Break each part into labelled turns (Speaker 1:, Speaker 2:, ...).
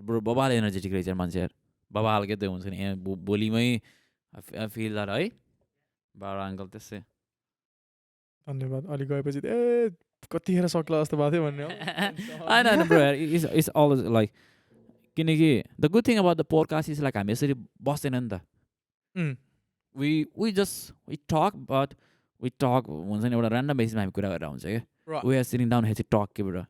Speaker 1: Bro, baba energetic रहेछ मान्छे baba हालकै त्यो हुन्छ नि बोलीमै I feel that है Barra uncle त्यसै
Speaker 2: धन्यवाद अलि गएपछि ए कतिखेर सक्ला जस्तो भएको थियो भन्ने हो
Speaker 1: I know bro it's always like किनकि the good thing about the podcast is like हामी यसरी बस्दैन नि त we just we talk but we talk हुन्छ नि एउटा random basis मा हामी कुरा गरेर हुन्छ के we are sitting down here to talk के bro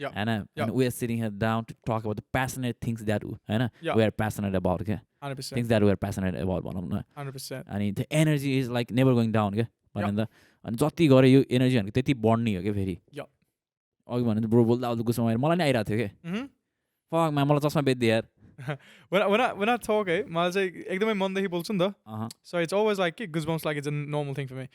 Speaker 2: yeah
Speaker 1: and we are sitting here down to talk about the passionate things that we are passionate about okay
Speaker 2: 100%
Speaker 1: things that we are passionate about भनौँ न
Speaker 2: 100%
Speaker 1: अनि the energy is like never going down के भन्नु त अनि जति गरे यो एनर्जी भनेको त्यति बढ्ने हो के फेरि अघि भने ब्रो बोल्दा आउँदा गुस्सा मलाई नै आइरहेको थियो के फक मा मलाई चस्मा बेच्दे यार
Speaker 2: when I talk मलाई चाहिँ एकदमै मनदेखि बोल्छु नि त so it's always like goosebumps like it's a normal thing for me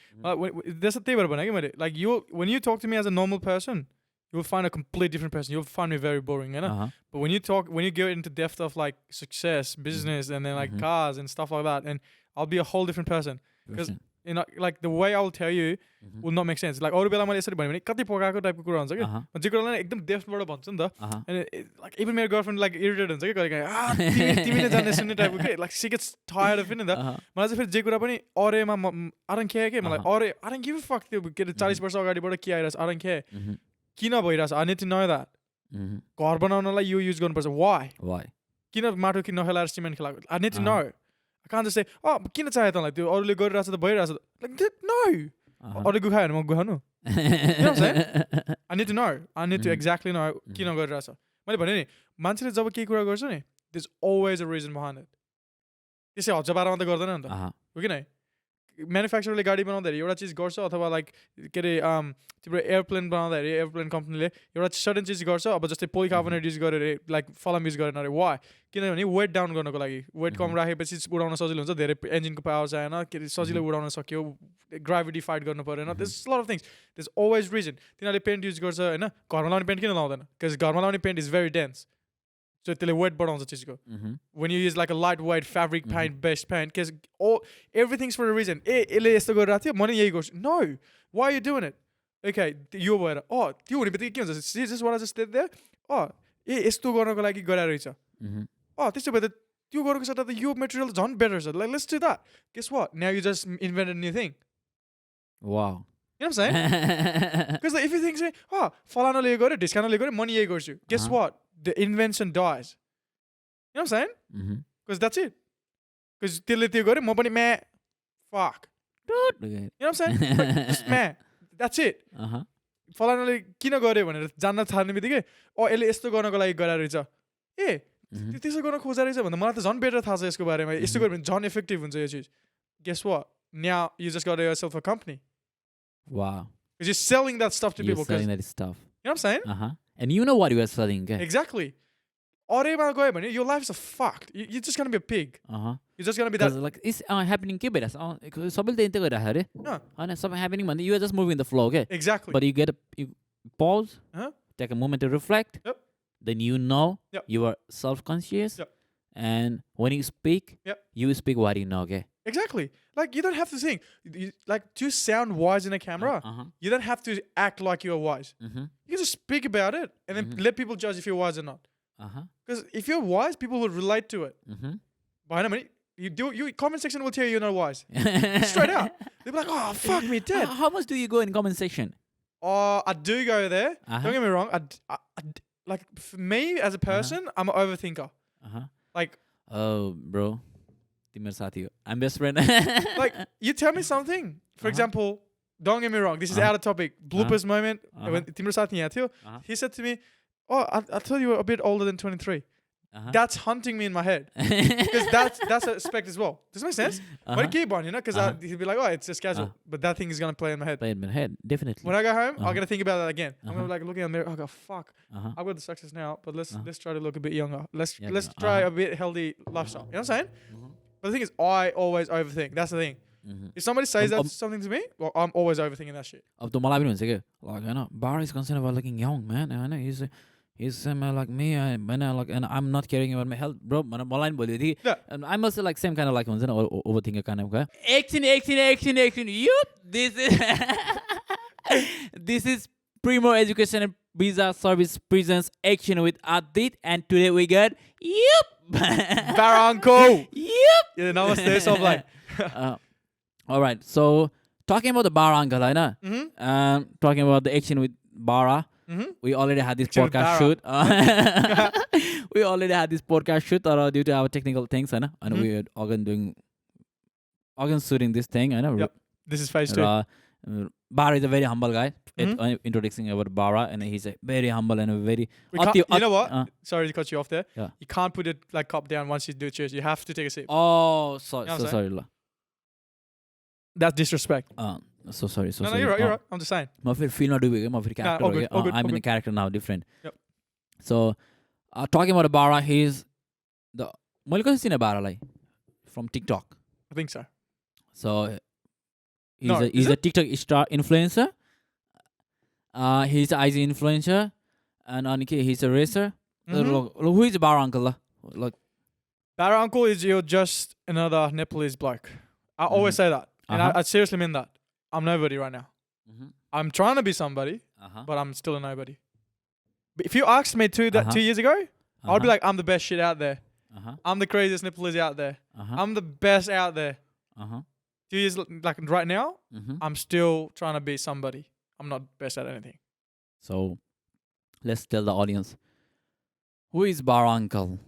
Speaker 2: that's the त्यही भएर भने कि मैले like when you talk to me as a normal person you'll find a complete different person. You'll find me very boring, you know. But when you get into depth of like success, business, and then like cars and stuff like that, and I'll be a whole different person. Because you know, like the way I'll tell you will not make sense. Like अरू बेला मैले यसरी भन्यो भने कति प्रकारको टाइपको कुरा हुन्छ के जे कुरालाई एकदम डेप्थबाट भन्छु नि त and like even my girlfriend like irritated हुन्छ के कहिले तिमीले जान्ने सुन्ने टाइपको के like she gets tired of it नि त मलाई चाहिँ फेरि जे कुरा पनि अरेमा I don't care के मलाई अरे I don't give a fuck त्यो के 40 वर्ष अगाडिबाट के आइरहेछ I don't care किन भइरहेछ I need to know that घर बनाउनलाई यो युज गर्नुपर्छ why किन माटो किन नखेलाएर सिमेन्ट खेलाएको I need to know I can't just say किन चाहियो तँलाई त्यो अरूले गरिरहेछ त भइरहेछ like no अरूले गुखायो भने म गुखाउनु you know what I'm saying I need to know I need to exactly know किन गरिरहेछ मैले भने नि मान्छेले जब केही कुरा गर्छ नि there's always a reason behind it त्यसै हजारबारमा त गर्दैन नि त हो कि नै म्यानुफ्याक्चररले गाडी बनाउँदाखेरि एउटा चिज गर्छ अथवा लाइक के अरे तिम्रो एयरप्लेन बनाउँदाखेरि एयरप्लेन कम्पनीले एउटा सर्टेन चिज गर्छ अब जस्तै पोलिकार्बोनेट युज गरेर लाइक फलाम युज गरेन अरे वाइ किनभने वेट डाउन गर्नको लागि वेट कम राखेपछि उडाउन सजिलो हुन्छ धेरै इन्जिनको पावर चाहिएन के अरे सजिलो उडाउन सक्यो ग्राभिटी फाइट गर्नु परेन this lot of things this always reason तिनीहरूले पेन्ट युज गर्छ होइन घरमा लाउने पेन्ट किन लाउँदैन बिकज घरमा लाउने paint is very dense so त्यसले वेट बढाउँछ चिजको when you use like a lightweight fabric paint based paint because everything's for a reason यसले यस्तो गरिरहेको थियो म नि यही गर्छु no why are you doing it okay यो भएर त्यो हुने बित्तिकै के हुन्छ see just what I just did there यस्तो गर्नको लागि गरेर रहेछ त्यस्तो भए त त्यो गर्नुको सट्टा त यो मेटेरियल झन् बेटर छ like let's do that guess what now you just invented a new thing
Speaker 1: wow
Speaker 2: you know what I'm saying because like, if you think say फलानाले यो गर्यो ढिस्कानाले गर्यो म नि यही गर्छु guess what the invention dies. You know what I'm saying? Because that's it. Because त्यसले त्यो गर्यो म पनि meh fuck. You know what I'm saying? Just meh. That's it. फलानाले किन गर्यो भनेर जान्न थाल्ने बित्तिकै यसले यस्तो गर्नको लागि गरेर रहेछ त्यसो गर्न खोजा रहेछ भन्दा मलाई त झन् बेटर थाहा छ यसको बारेमा यस्तो गर्यो भने झन् इफेक्टिभ हुन्छ यो चिज guess what now you just got yourself a company
Speaker 1: wow
Speaker 2: because you're selling that stuff to people
Speaker 1: selling that stuff
Speaker 2: you know what I'm saying
Speaker 1: and you know what you are selling okay?
Speaker 2: exactly अरेमा गयो भने your life is fucked you're just gonna be a pig you're just gonna be that
Speaker 1: like it's happening के भइरहेछ सबैले त त्यही गरिरहेको अरे हैन सब happening भन्दा you are just moving the flow okay
Speaker 2: exactly
Speaker 1: but you pause take a moment to reflect then you know you are self-conscious and when you speak you speak what you know okay
Speaker 2: exactly like you don't have to think like to sound wise in a camera you don't have to act like you're wise you can just speak about it and then let people judge if you're wise or not because if you're wise people will relate to it but I mean you comment section will tell you you're not wise straight out they'll be like oh fuck me dead
Speaker 1: how much do you go in comment section
Speaker 2: I do go there don't get me wrong I like for me as a person I'm an overthinker like
Speaker 1: bro तिम्रो साथी हो I'm best friend
Speaker 2: like you tell me something for example don't get me wrong this is out of topic bloopers moment when तिम्रो साथी यहाँ थियो he said to me I thought you were a bit older than 23 that's haunting me in my head because that's a aspect as well does that make sense but keep on you know because he'd be like it's just casual but that thing is going to play in my head definitely when I go home I'm going to think about that again I'm going to be like looking in the mirror I go fuck I've got the success now but let's try to look a bit younger let's try a bit healthy lifestyle you know what I'm saying but the thing is I always overthink that's the thing if somebody says that something to me well I'm always overthinking that shit
Speaker 1: अब त मलाई पनि हुन्छ के like हैन Barra is concerned about looking young man हैन He's like me, and I'm not caring about my health, bro. Maline bolyo thi.
Speaker 2: Yeah.
Speaker 1: And I'm also like same kind of like overthinker kind of guy. Action. Yup, this is this is Primo Education and Visa Service presents Action with Adit, and today we got
Speaker 2: Barra uncle.
Speaker 1: Yup.
Speaker 2: Yeah, namaste. So I'm like,
Speaker 1: all right. So talking about the Barra uncle, I know. Talking about the Action with Barra. We already had this
Speaker 2: Action with
Speaker 1: podcast shoot. We already had this podcast shoot due to our technical things, I know. And we are organ shooting this thing, I know.
Speaker 2: Yep. This is phase 2.
Speaker 1: Barra is a very humble guy. Introducing about Barra, and he's a very humble and a very.
Speaker 2: You know what? Sorry to cut you off there.
Speaker 1: Yeah.
Speaker 2: You can't put it like cup down once you do cheers. You have to take a sip.
Speaker 1: Oh, sorry.
Speaker 2: You know
Speaker 1: So sorry.
Speaker 2: That's disrespect.
Speaker 1: So sorry.
Speaker 2: No, you're right. You're right. I'm just saying.
Speaker 1: My feel not doing my character.
Speaker 2: All good,
Speaker 1: I'm in a
Speaker 2: good.
Speaker 1: character now, different.
Speaker 2: Yep.
Speaker 1: So, talking about Barra, he's the Malika seen Barra like from TikTok.
Speaker 2: I think so.
Speaker 1: So he's
Speaker 2: No,
Speaker 1: he's a TikTok star influencer. He's an IG influencer, and Aniki, he's a racer. Look, who is Barra uncle? Look,
Speaker 2: Barra uncle is you're just another Nepalese bloke. I always say that, and I seriously mean that. I'm nobody right now. I'm trying to be somebody, but I'm still a nobody. But if you asked me 2 years ago, I'd be like, I'm the best shit out there. I'm the craziest Nepalese out there. I'm the best out there. 2 years, like right now, I'm still trying to be somebody. I'm not best at anything.
Speaker 1: So, let's tell the audience, who is Barra uncle?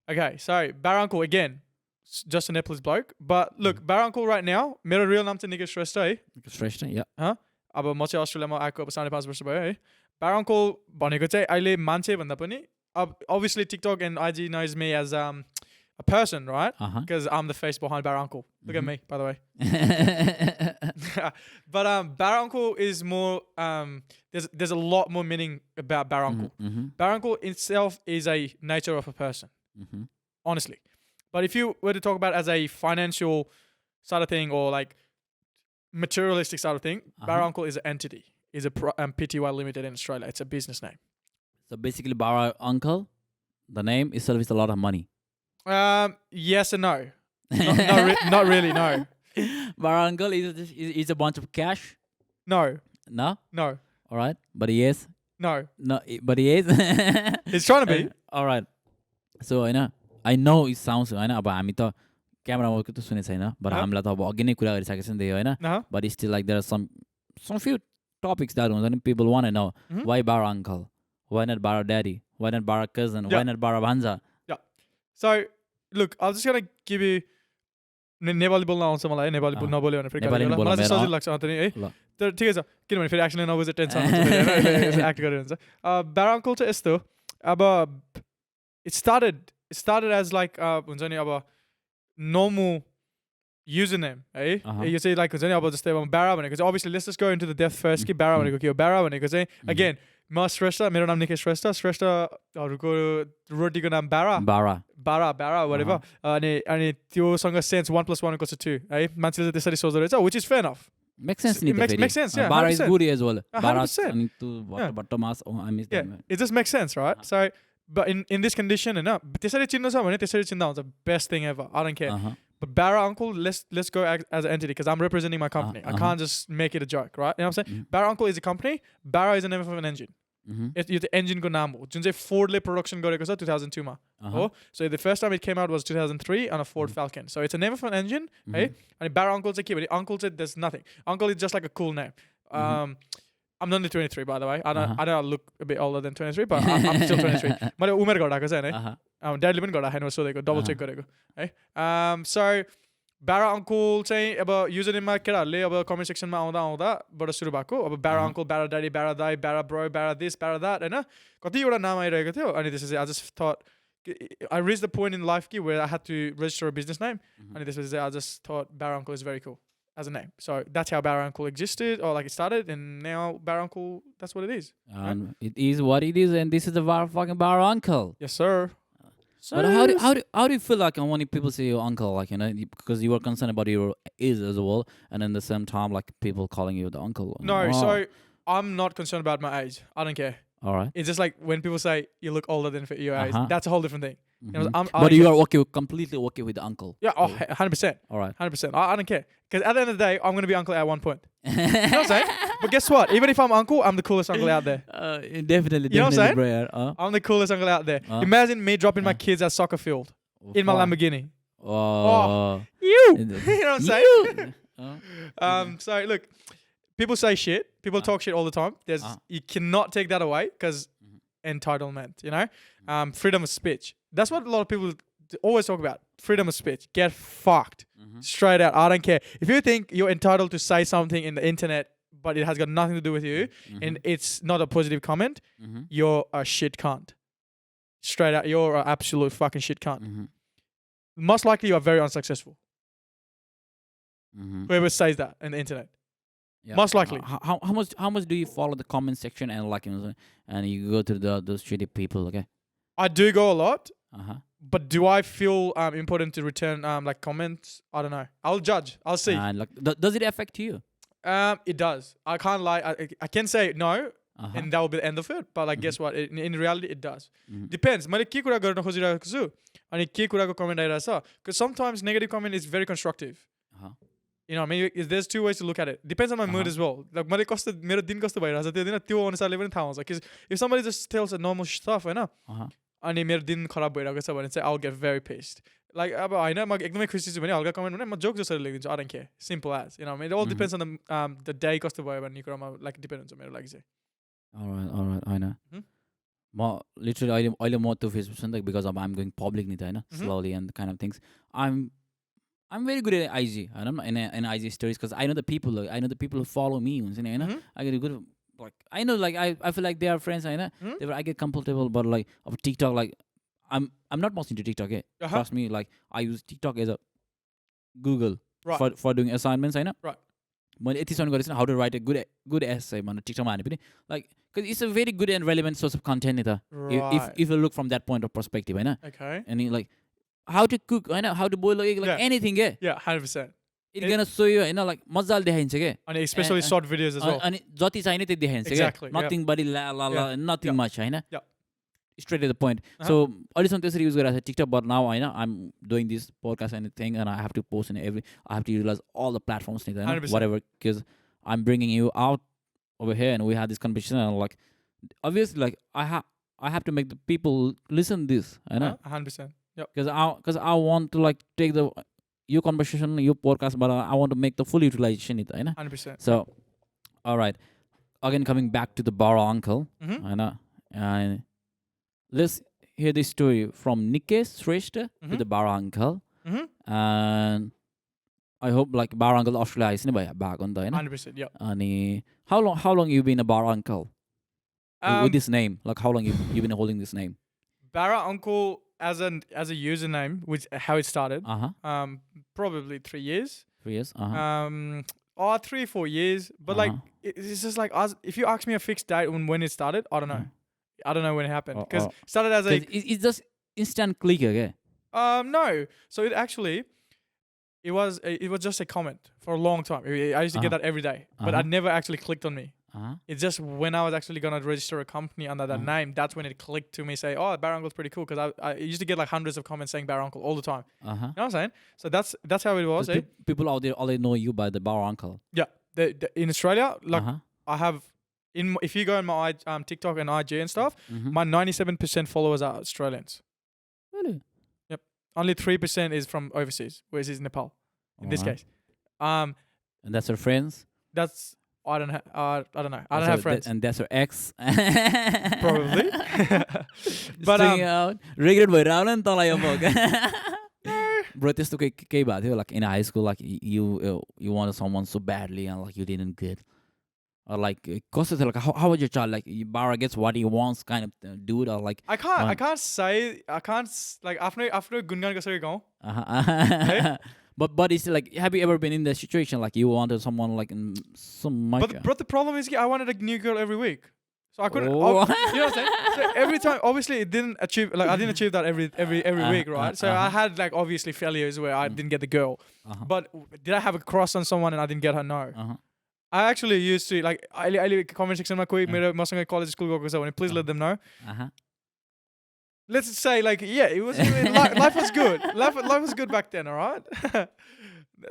Speaker 2: Okay, sorry, Barra uncle again. Just a Nepalese bloke. But look, Barra uncle right now, मेरो real नाम चाहिँ निकै श्रेष्ठ है.
Speaker 1: Shrestha, yeah.
Speaker 2: अब म चाहिँ अस्ट्रेलियामा आएको अब 5.5 वर्ष भयो है. Barra uncle भनेको चाहिँ अहिले मान्छे भन्दा पनि obviously TikTok and IG knows me as a person, right? Because I'm the face behind Barra uncle. Look at me, by the way. But Barra uncle is more there's a lot more meaning about Barra uncle. Barra uncle itself is a nature of a person. Honestly. But if you were to talk about as a financial side of thing or like materialistic side of thing, Barra uncle is an entity. Is a PTY Limited in Australia. It's a business name.
Speaker 1: So basically, Barra uncle, the name itself is a lot of money.
Speaker 2: Yes and no. Not really. No.
Speaker 1: Barra uncle is a bunch of cash.
Speaker 2: No.
Speaker 1: No.
Speaker 2: No.
Speaker 1: All right, but he is.
Speaker 2: No.
Speaker 1: No, but he is.
Speaker 2: He's trying to be.
Speaker 1: All right. So I know it sounds अब हामी त क्यामेरामा त सुने छैन, but हामीलाई त अब अघि नै कुरा गरिसकेको छ नि त्यही होइन. But still like there are some few topics that people want to know. Why Barra uncle? Why not Barra daddy? Why not Barra cousin? Why not Barra bhanja?
Speaker 2: Yeah. So look, I'm just gonna give you Nepali बोल्न आउँछ मलाई नेपाली नबोल्यो भने फेरि मलाई चाहिँ सजिलो लाग्छ अन्त नि है. तर ठिकै छ किनभने फेरि एक्चुअली नबुझे टेन्सन हुन्छ एक्ट गरेर हुन्छ. Barra uncle चाहिँ यस्तो अब it started as like हुन्छ नि अब normal username है. You say like हुन्छ नि अब जस्तै अब Barra भनेको चाहिँ obviously let's just go into the depth first कि Barra भनेको के हो. Barra भनेको चाहिँ again म श्रेष्ठ, मेरो नाम निकै श्रेष्ठहरूको रोटीको नाम Barra whatever. अनि त्योसँग सेन्स 1 + 1 = 2 है. मान्छेले चाहिँ त्यसरी सोच्दो रहेछ, which is fair enough.
Speaker 1: Makes sense.
Speaker 2: Makes sense, yeah.
Speaker 1: Barra is good as well.
Speaker 2: 100%.
Speaker 1: I miss them.
Speaker 2: It just makes sense, right? So, but in this condition, त्यसरी चिन्नु छ भने त्यसरी चिन्दा हुन्छ. Best thing ever. I don't care. But Barra uncle, let's go as an entity because I'm representing my company. I can't just make it a joke, right? You know what I'm saying? Barra uncle is a company. Barra is the name of an engine. यो त एन्जिनको नाम हो जुन चाहिँ फोर्डले production गरेको छ 2002 मा हो. So the first time it came out was 2003 on a Ford Falcon. So it's a name of an engine, है. अनि Barra uncle चाहिँ के भने uncle चाहिँ there's nothing. Uncle is just like a cool name. I'm only 23 by the way. I know I look a bit older than 23 but I'm still 23. मैले उमेर घटाएको छ हैन. ड्याडीले पनि घटाएको सोधेको डबल चेक गरेको है. So Barra uncle चाहिँ अब युजरनेममा केटाहरूले अब कमेन्ट सेक्सनमा आउँदाबाट सुरु भएको अब Barra uncle, Barra daddy, Barra दाइ, Barra bro, Barra this, Barra that हैन. कतिवटा नाम आइरहेको थियो अनि त्यसपछि I just thought I reached the point in life where I had to register a business name अनि त्यसपछि I just thought Barra uncle is very cool as a name. So that's how Barra uncle existed or like it started and now Barra uncle that's what it is. Right?
Speaker 1: It is what it is and this is the fucking Barra uncle.
Speaker 2: Yes sir.
Speaker 1: But how do you feel like when people say your uncle, like because you were concerned about your age as well, and in the same time like people calling you the uncle?
Speaker 2: No, so I'm not concerned about my age. I don't care.
Speaker 1: All right.
Speaker 2: It's just like when people say you look older than your age. That's a whole different thing.
Speaker 1: But you are okay, completely okay with the uncle.
Speaker 2: Yeah, 100%.
Speaker 1: All right.
Speaker 2: 100%. I don't care. Because at the end of the day, I'm going to be uncle at one point. You know what I'm saying? But guess what? Even if I'm uncle, I'm the coolest uncle out there.
Speaker 1: Definitely.
Speaker 2: You know what I'm saying?
Speaker 1: Bro,
Speaker 2: I'm the coolest uncle out there. Imagine me dropping my kids at soccer field in my Lamborghini. You know what I'm saying? So look, people say shit. People talk shit all the time. You cannot take that away because entitlement, you know? Freedom of speech. That's what a lot of people always talk about. Freedom of speech. Get fucked. Straight out. I don't care. If you think you're entitled to say something in the internet, but it has got nothing to do with you, and it's not a positive comment, you're a shit cunt. Straight out. You're an absolute fucking shit cunt. Most likely you are very unsuccessful. Whoever says that in the internet. Yeah. Most likely.
Speaker 1: How much do you follow the comment section and like, and you go to those shitty people? Okay.
Speaker 2: I do go a lot. But do I feel important to return like comments? I don't know. I'll judge. I'll see.
Speaker 1: Like, does it affect you?
Speaker 2: It does. I can't lie. I can say no, and that will be the end of it. But like, guess what? In reality, it does. Depends. मैले के कुरा गर्न खोजिरहेको छु अनि के कुराको comment आइरहेछ. Because sometimes negative comment is very constructive. You know, I mean, there's two ways to look at it. Depends on my mood as well. Like, मेरो दिन कस्तो भइरहेछ त्यो दिन त्यो अनुसारले पनि थाहा हुन्छ. Because if somebody just tells a normal stuff, हैन? अनि मेरो दिन खराब भइरहेको छ भने चाहिँ I'll get very pissed. Like, अब हैन म एकदमै खुसी छु भने हल्का कमेन्ट भने म जोक जसरी लेखिदिन्छु. I don't care. Simple as. You know, I mean, it all depends on the day कस्तो भयो भन्ने कुरामा like depend हुन्छ मेरो लागि चाहिँ.
Speaker 1: All right. हैन. म literally अहिले म त्यो फेसबुक छ नि त because I'm going public नि त हैन slowly and kind of things. I'm very good at IG. I don't know in IG stories because I know the people who follow me. I get a good like I know like I feel like they are friends. I get comfortable, but like of TikTok, like I'm not much into TikTok. Trust me, like I use TikTok as a Google for doing assignments. Right. When it's on how to write a good essay on TikTok, like because it's a very good and relevant source of content. Right. If you look from that point of perspective, okay. And like. How to cook, how to boil egg, like anything,
Speaker 2: Yeah, 100%.
Speaker 1: It's gonna show you, like मजाले देखाइन्छ के.
Speaker 2: And especially short videos as well.
Speaker 1: अनि जति चाहिने त्यति देखाइन्छ के.
Speaker 2: Exactly.
Speaker 1: Nothing but nothing much, हैन.
Speaker 2: Yeah.
Speaker 1: Straight to the point. So अहिलेसम्म त्यसरी युज गरिरहेको छ TikTok, but now I'm doing this podcast and thing, and I have to post in I have to utilize all the platforms, whatever, because I'm bringing you out over here, and we had this conversation, and like obviously, like I have to make the people listen this,
Speaker 2: 100%. Yep.
Speaker 1: Because I want to like take your conversation, your podcast, but I want to make the full utilization it,
Speaker 2: 100%.
Speaker 1: So, all right. Again, coming back to the Barra uncle, and let's hear this story from Nikesh Shrestha to the Barra uncle, and I hope like Barra uncle Australia is back on the
Speaker 2: 100%. Yeah.
Speaker 1: And how long you been a Barra uncle with this name? Like how long you been holding this name?
Speaker 2: Barra uncle. As a username, which how it started, probably 3 years.
Speaker 1: 3 years.
Speaker 2: 3-4 years. But like it's just like if you ask me a fixed date when it started, I don't know. I don't know when it happened because it started as
Speaker 1: it's just instant click, okay?
Speaker 2: No. So it was just a comment for a long time. I used to get that every day, but I never actually clicked on me. It's just when I was actually gonna register a company under that name, that's when it clicked to me. Say, oh, Barra Uncle's pretty cool because I used to get like hundreds of comments saying Barra Uncle all the time. You know what I'm saying? So that's how it was.
Speaker 1: People out there, all they know you by the Barra Uncle.
Speaker 2: Yeah, in Australia, like I have if you go on my TikTok and IG and stuff, my 97% followers are Australians.
Speaker 1: Really?
Speaker 2: Yep. Only 3% is from overseas, whereas is Nepal. In this case,
Speaker 1: and that's her friends.
Speaker 2: That's. I don't know. I don't have friends.
Speaker 1: And that's her ex.
Speaker 2: Probably.
Speaker 1: But regret भइरहेको नि तँलाई अब bro त्यस्तो केही भएको थियो like in high school like you wanted someone so badly and like you didn't get or like कस्तो थियो like how was your child like Barra gets what he wants kind of dude or like
Speaker 2: I can't like after गुनगान कसरी गाउँ.
Speaker 1: But it's like, have you ever been in that situation? Like you wanted someone like in some.
Speaker 2: But the problem is, I wanted a new girl every week, so I couldn't. You know what I'm saying? So every time, obviously, it didn't achieve. Like I didn't achieve that every week, right? So I had like obviously failures where I didn't get the girl. But did I have a crush on someone and I didn't get her? No. I actually used to like I comment section ma koi mero maसँग college school gएको छ भने please let them know. Let's say like it was life was good. Life was good back then, all right?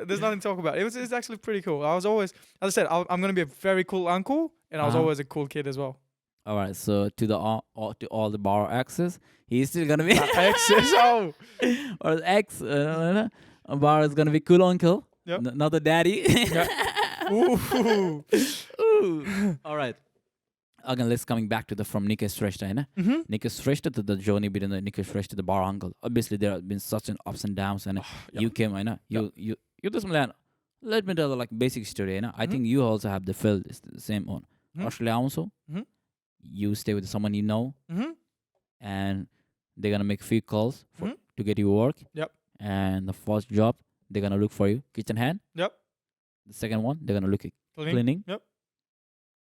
Speaker 2: There's nothing to talk about. It's actually pretty cool. I was always, as I said, I'm going to be a very cool uncle, and I was always a cool kid as well.
Speaker 1: All right, so to all the Barra exes, he's still gonna be
Speaker 2: exes. Oh,
Speaker 1: or ex. Barra is gonna be cool uncle, not the daddy.
Speaker 2: Ooh.
Speaker 1: Ooh. All right. Again, let's coming back to the from Nikesh Shrestha, right? Nikesh Shrestha to the journey between the Nikesh Shrestha to the Barra uncle. Obviously, there have been such an ups and downs, and you came, right? You this man. Let me tell the like basic story, right? I think you also have the feel the same one. Australia also. You stay with someone you know, and they're gonna make few calls to get you work.
Speaker 2: Yep.
Speaker 1: And the first job, they're gonna look for you kitchen hand.
Speaker 2: Yep.
Speaker 1: The second one, they're gonna look at cleaning.
Speaker 2: Yep.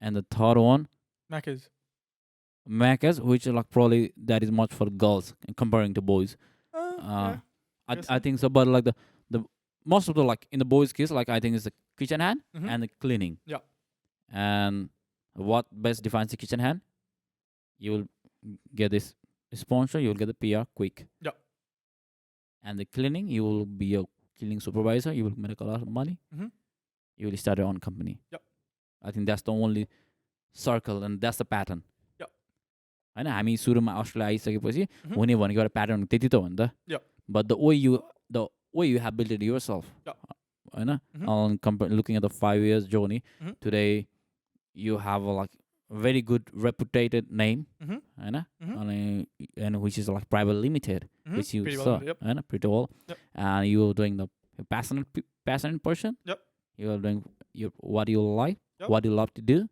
Speaker 2: And
Speaker 1: the third one,
Speaker 2: Macca's,
Speaker 1: which is like probably that is much for girls comparing to boys. I think so, but like the most of the like in the boys' case, like I think it's the kitchen hand and the cleaning.
Speaker 2: Yeah.
Speaker 1: And what best defines the kitchen hand? You will get this sponsor, you will get the PR quick.
Speaker 2: Yeah.
Speaker 1: And the cleaning, you will be a cleaning supervisor, you will make a lot of money. You will start your own company.
Speaker 2: Yep.
Speaker 1: I think that's the only circle and that's the pattern.
Speaker 2: Yep.
Speaker 1: होइन हामी सुरुमा Australia आइसकेपछि हुने भनेको एउटा pattern त्यति त हो नि त. But the way you have built it yourself. होइन looking at the 5 years journey, today you have a like very good reputed name, and which is like private limited, which you saw, pretty well, and you're doing the passionate person. You are doing what you like, what you love to do.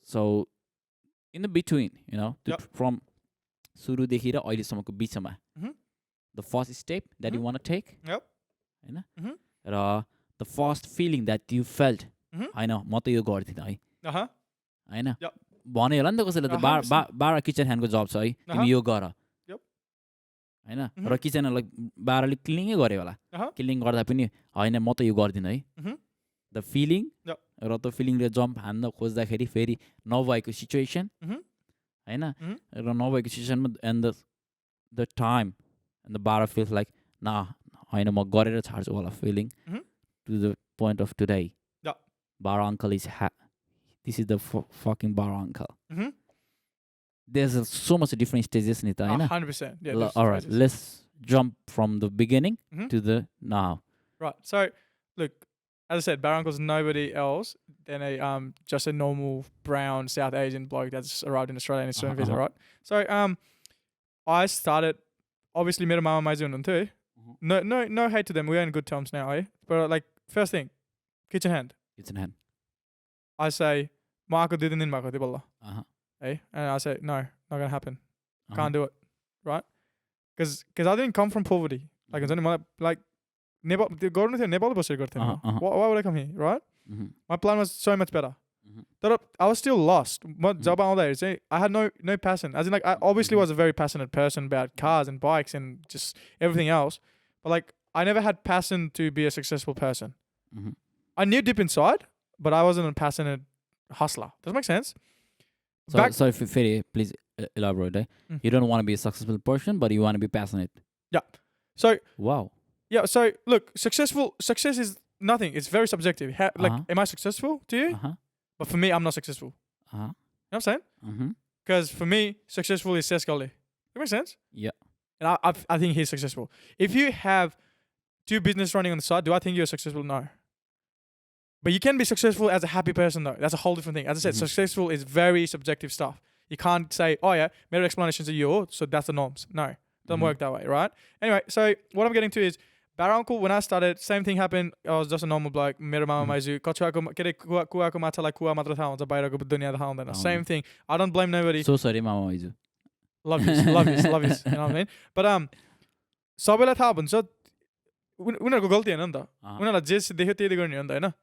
Speaker 1: So in the between, from सुरु देखि र अहिलेसम्मको बिचमा, the first step that you want to take, र the first feeling that you felt, होइन म त यो गर्दिनँ है, होइन भन्यो होला नि त कसैले त बाह्र किचन ह्यान्डको जब छ है, तिमी यो गर, होइन र किचन लाइक बाह्रले क्लिनिङै गऱ्यो होला, क्लिनिङ गर्दा पनि होइन म त यो गर्दिनँ है, द फिलिङ र त्यो फिलिङले जम्प हान्न खोज्दाखेरि फेरि नभएको सिचुएसन, होइन र नभएको सिचुएसनमा and the time and the Barra feels like ना होइन म गरेर छाड्छु होला feeling to the point of today. Barra uncle is this is the fucking Barra uncle. There's so much different stages in it,
Speaker 2: 100%. Yeah.
Speaker 1: All right, let's jump from the beginning to the now.
Speaker 2: Right. So, look, as I said, Barra uncle's nobody else than just a normal brown South Asian bloke that's arrived in Australia and is doing visa, right? So, I started, obviously met a mama Maizun too. No hate to them. We're in good terms now, eh? But like, first thing, kitchen hand.
Speaker 1: Kitchen hand.
Speaker 2: I say, Marco didn't in Marco Diballa. Eh? And I say, no, not gonna happen. Can't do it. Right? Because I didn't come from poverty. Like, Nepal, why would I come here? Right? My plan was so much better. I was still lost. I had no passion. As in, like, I obviously was a very passionate person about cars and bikes and just everything else. But like, I never had passion to be a successful person. I knew deep inside, but I wasn't a passionate hustler. Does that make sense?
Speaker 1: So Ferry, please elaborate. You don't want to be a successful person, but you want to be passionate.
Speaker 2: Yeah. So
Speaker 1: wow.
Speaker 2: Yeah. So look, success is nothing. It's very subjective. Am I successful to you? But for me, I'm not successful. You know what I'm saying? Because for me, successful is Sescali. That makes sense?
Speaker 1: Yeah.
Speaker 2: And I think he's successful. If you have 2 business running on the side, do I think you're successful? No. But you can be successful as a happy person though. That's a whole different thing. As I said, successful is very subjective stuff. You can't say, oh yeah, mere explanations are yours, so that's the norms. No, it doesn't work that way, right? Anyway, so what I'm getting to is, Barra uncle, when I started, same thing happened. I was just a normal bloke. मेरो मामा माइजू कुवाको माछालाई कुवा मात्र थाहा हुन्छ, बाहिरको दुनियाँ थाहा हुँदैन. Same thing. I don't blame nobody.
Speaker 1: So sorry, मामा माइजू.
Speaker 2: Love you. You know what I mean? But सबैलाई थाहा हुन्छ, उनीहरूको गल्ती हैन नि त. उनीहरूलाई जे देख्यो त्यही गर्ने हो नि त, हैन?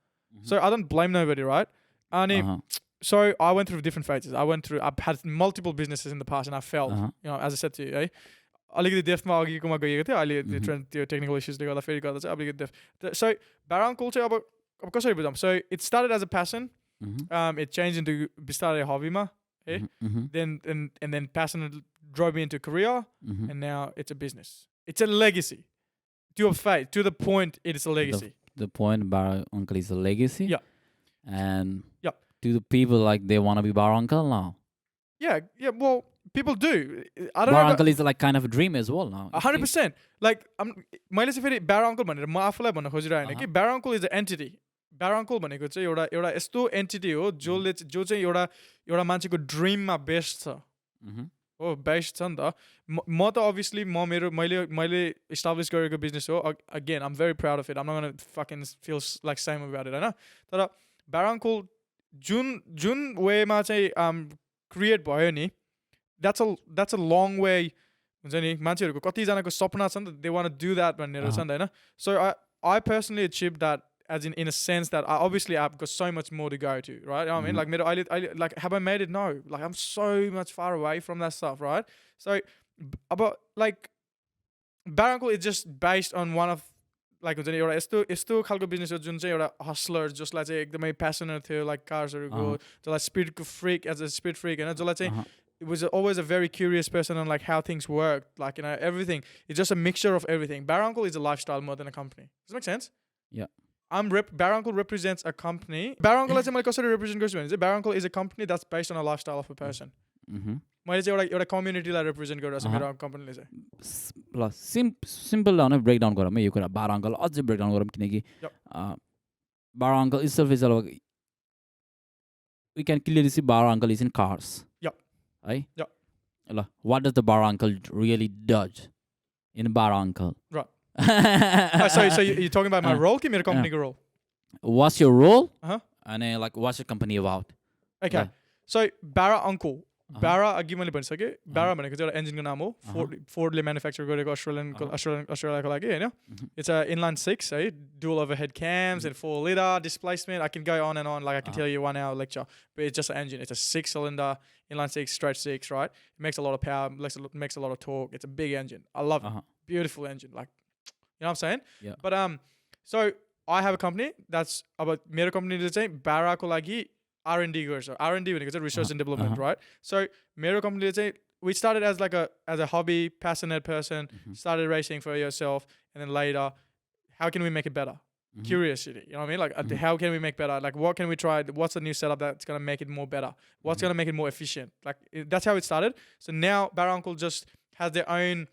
Speaker 2: So I don't blame nobody, right? And so I went through different phases. I've had multiple businesses in the past and I failed. As I said to you, अलिकति डेफमा अघिकोमा गएको थियो, अहिले त्यो टेक्निकल इस्युजले गर्दा फेरि गर्दा चाहिँ अलिकति डेफ. So Barra uncle चाहिँ अब कसरी बुझाउँ? So it started as a passion. It changed into बिस्तारै hobby-मा, है? Then passion drove me into career, and now it's a business. It's a legacy. To your face, to the point, it is a legacy.
Speaker 1: The point Barra uncle is a legacy.
Speaker 2: Yeah.
Speaker 1: And
Speaker 2: yeah,
Speaker 1: do the people like they want to be Barra uncle now?
Speaker 2: Yeah. Well, people do. I don't
Speaker 1: Barra
Speaker 2: know.
Speaker 1: uncle is like kind of a dream as well now.
Speaker 2: 100%. Like मैले चाहिँ फेरि Barra uncle भनेर म आफूलाई भन्न खोजिरहेको होइन कि Barra uncle is an entity. Barra uncle भनेको चाहिँ एउटा यस्तो entity हो जो चाहिँ एउटा मान्छेको ड्रिममा बेस्ड छ. हो बेस्ड छ नि त. म त obviously मैले establish गरेको business हो. Again, I'm very proud of it. I'm not gonna fucking feel like same about it, हैन? तर Barra uncle जुन वेमा चाहिँ create भयो नि, that's a long way. हुन्छ नि मान्छेहरुको कतिजनाको सपना छ नि त, they want to do that भनेर छ नि त हैन. So I personally achieved that as in a sense that I've got so much more to go to, right? You know what I mean? Like मेरो अहिले like have I made it? No. Like I'm so much far away from that stuff, right? So about like Barra uncle is just based on one of like हुन्छ नि एउटा यस्तो खालको business हो जुन चाहिँ एउटा हस्लर जसलाई चाहिँ एकदमै प्यासनेट थियो लाइक कार्सहरुको, जसलाई स्पिडको फ्रिक एज अ स्पिड फ्रिक हैन, जसलाई चाहिँ it was always a very curious person on like how things work, like you know everything. It's just a mixture of everything. Barra uncle is a lifestyle more than a company. Does that make sense?
Speaker 1: Yeah.
Speaker 2: Barra uncle represents a company. Barra uncle चाहिँ मैले कसरी represent गर्छु भने चाहिँ Barra uncle is a company that's based on a lifestyle of a person. मैले चाहिँ एउटा कम्युनिटीलाई represent गरिरहेको छु मेरो कम्पनीले चाहिँ.
Speaker 1: ल सिम्पल होइन ब्रेक डाउन गरौँ है यो कुरा. Barra uncle अझै ब्रेक डाउन गरौँ किनकि Barra uncle itself is we can clearly see Barra uncle is in cars. Right?
Speaker 2: Yeah.
Speaker 1: What does the Barra uncle really does in Barra uncle?
Speaker 2: Right. So you're talking about my role? Give me a company role.
Speaker 1: What's your role? And then like what's your company about?
Speaker 2: Okay. So Barra uncle. Barra अघि मैले भनिसकेँ. Barra भनेको चाहिँ एउटा इन्जिनको नाम हो. Fordले manufacture गरेको अस्ट्रेलियाको लागि हैन. It's a inline 6, है, dual overhead cams and 4-liter displacement. I can go on and on, like I can tell you 1 hour lecture, but it's just an engine. It's a 6-cylinder inline 6 straight 6, right? It makes a lot of power, makes a lot of torque. It's a big engine. I love it. Beautiful engine, like, you know what I'm saying?
Speaker 1: Yeah.
Speaker 2: But so I have a company that's about मेरो कम्पनीले चाहिँ Barra को लागि R&D गर्छ. R&D भनेको चाहिँ research and development, right? So मेरो कम्पनीले चाहिँ we started as a hobby, passionate person, started racing for yourself, and then later, how can we make it better? Curiosity, you know what I mean? Like how can we make better? Like what can we try? What's the new setup that's gonna make it more better? What's gonna make it more efficient? Like that's how it started. So now Barra uncle just has their own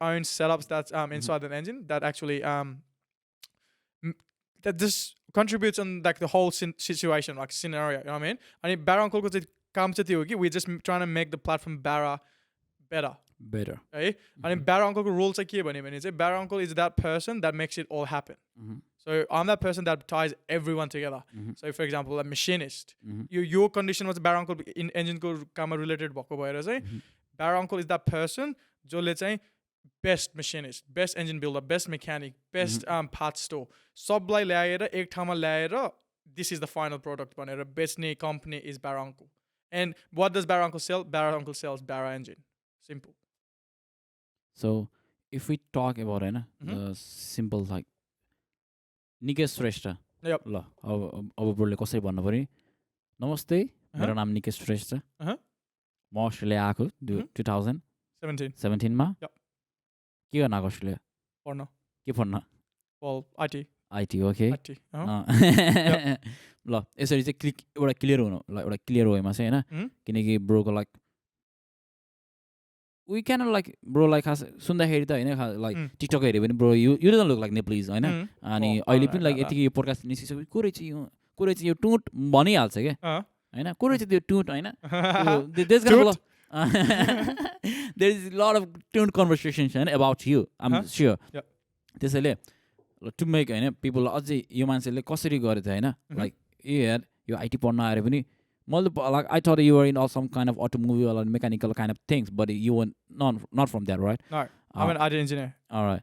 Speaker 2: own setups that's inside the engine that actually that just contributes on like the whole situation, like scenario, you know what I mean? And Barra uncle ko चाहिँ काम चाहिँ त्यो हो कि we're just trying to make the platform Barra better. है? And Barra uncle ko role चाहिँ के भन्यो भने चाहिँ Barra uncle is that person that makes it all happen. So I'm that person that ties everyone together. So for example, a machinist. Your condition was Barra uncle in engine ko काममा related भएको भएर चाहिँ Barra uncle is that person जसले चाहिँ best machinist, best engine builder, best mechanic, best parts store. सबलाई ल्याएर एक ठाउँमा ल्याएर this is the final product भनेर बेच्ने company is Barra uncle. And what does Barra uncle sell? Barra uncle sells Barra engine. Simple.
Speaker 1: So if we talk about the simple like Nikesh Shrestha.
Speaker 2: Yep.
Speaker 1: ल अब ब्रोले कसरी भन्नु पर्यो? नमस्ते, मेरो नाम निकेश श्रेष्ठ. म अस्ट्रेलिया आएको 2017 मा. के गर्न आएको अस्ट्रेलिया?
Speaker 2: पढ्न.
Speaker 1: के पढ्न?
Speaker 2: Well, IT,
Speaker 1: okay.
Speaker 2: IT.
Speaker 1: ल यसरी चाहिँ एउटा क्लियर वेमा चाहिँ हैन, किनकि ब्रोको like we kind of like bro like सुन्दाखेरि त हैन like टिकटक हेर्यो भने bro you don't look like Nepalese हैन, अनि अहिले पनि like यतिकै यो पोडकास्ट निस्किसक्यो को रहेछ यो टुट भनिहाल्छ के हैन, को रहेछ त्यो टुट हैन, there's gonna there is a lot of tuned conversations about you, I'm sure. त्यसैले to make हैन people अझै यो मान्छेले कसरी गरे त हैन, like यार यो आईटी पढ्न आएर पनि like I thought you were in all some kind of automobile and mechanical kind of things, but you were not from that, right?
Speaker 2: No, I'm an IT engineer.
Speaker 1: All right.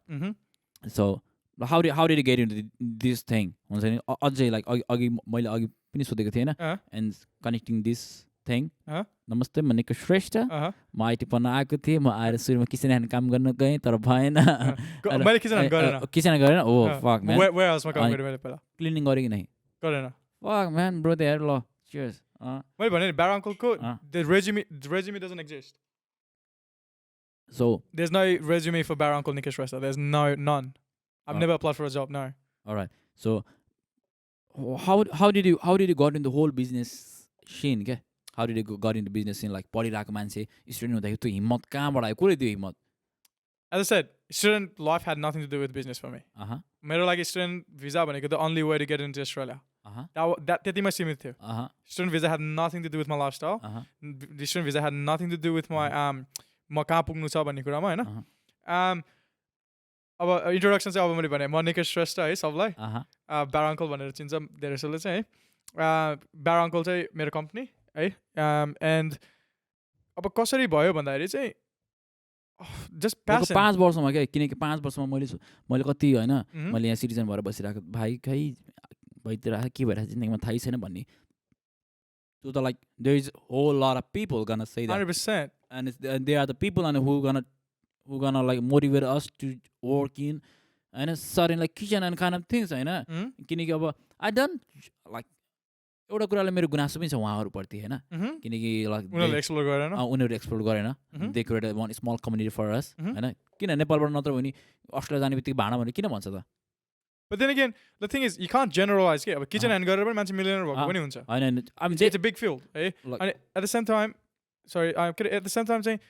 Speaker 1: So how did you get into this thing? Like मैले अघि पनि सोधेको थिएँ हैन, and connecting this thing.
Speaker 2: नमस्ते
Speaker 1: म निकै श्रेष्ठ म आइटी पढ्न आएको थिएँ म आएर सुरुमा किचन ह्यान्ड काम गर्न गएँ तर भएन
Speaker 2: मैले किचन ह्यान्ड गरेन
Speaker 1: किचन गरेन ओ फक म्यान
Speaker 2: वेयर हाउसमा काम गरेँ मैले पहिला
Speaker 1: क्लिनिङ गरेँ कि नै
Speaker 2: गरेन
Speaker 1: फक म्यान ब्रो देयर ल चियर्स
Speaker 2: मैले भने नि Barra uncleको the resume doesn't exist.
Speaker 1: So
Speaker 2: there's no resume for Barra uncle Nikish Resta. There's none. I've never applied for a job. No.
Speaker 1: All right. So how did you got into the whole business scene? Okay? How did you got into business scene? Like पढिरहेको मान्छे student हुँदाखेरि त्यो हिम्मत कहाँबाट आयो कसले दियो हिम्मत?
Speaker 2: As I said, student life had nothing to do with business for me. मेरो लागि student visa भनेको the only way to get into Australia. That त्यतिमै सीमित थियो. Student visa had nothing to do with my lifestyle. The student visa had nothing to do with my म कहाँ पुग्नु छ भन्ने कुरामा हैन. अब इन्ट्रोडक्सन चाहिँ अब मैले भने म निकै श्रेष्ठ है सबलाई Barra uncle भनेर चिन्छ धेरै जसले चाहिँ है Barra uncle चाहिँ मेरो कम्पनी है एन्ड अब कसरी भयो भन्दाखेरि चाहिँ जस्ट प्यासन
Speaker 1: 5 वर्षमा के किनकि 5 वर्षमा मैले कति हैन मैले यहाँ सिटिजन भएर बसिरहेको भाइ खै भइदिरहेको के भइरहेको जिन्दगीमा थाहै छैन भन्ने so the like there is a whole lot of people gonna say that
Speaker 2: 100%
Speaker 1: and they are the people and who gonna like motivate us to work in and certain like kitchen and kind of things हैन किनकि अब I done like एउटा कुराले मेरो गुनासो पनि छ उहाँहरु प्रति हैन किनकि like
Speaker 2: उनीहरुले एक्सप्लोर गरेन
Speaker 1: उनीहरु एक्सप्लोर गरेन they created one small community for us हैन किन नेपालबाट नत्र भने अस्ट्रेलिया जाने बित्तिकै भाडा भने किन भन्छ त
Speaker 2: But then again, the thing is, you can't generalize. Okay, but kitchen and गरेर पनि मान्छे millionaire भएको पनि हुन्छ. I mean, it's a big field. Eh? And at the same time, at the same time saying,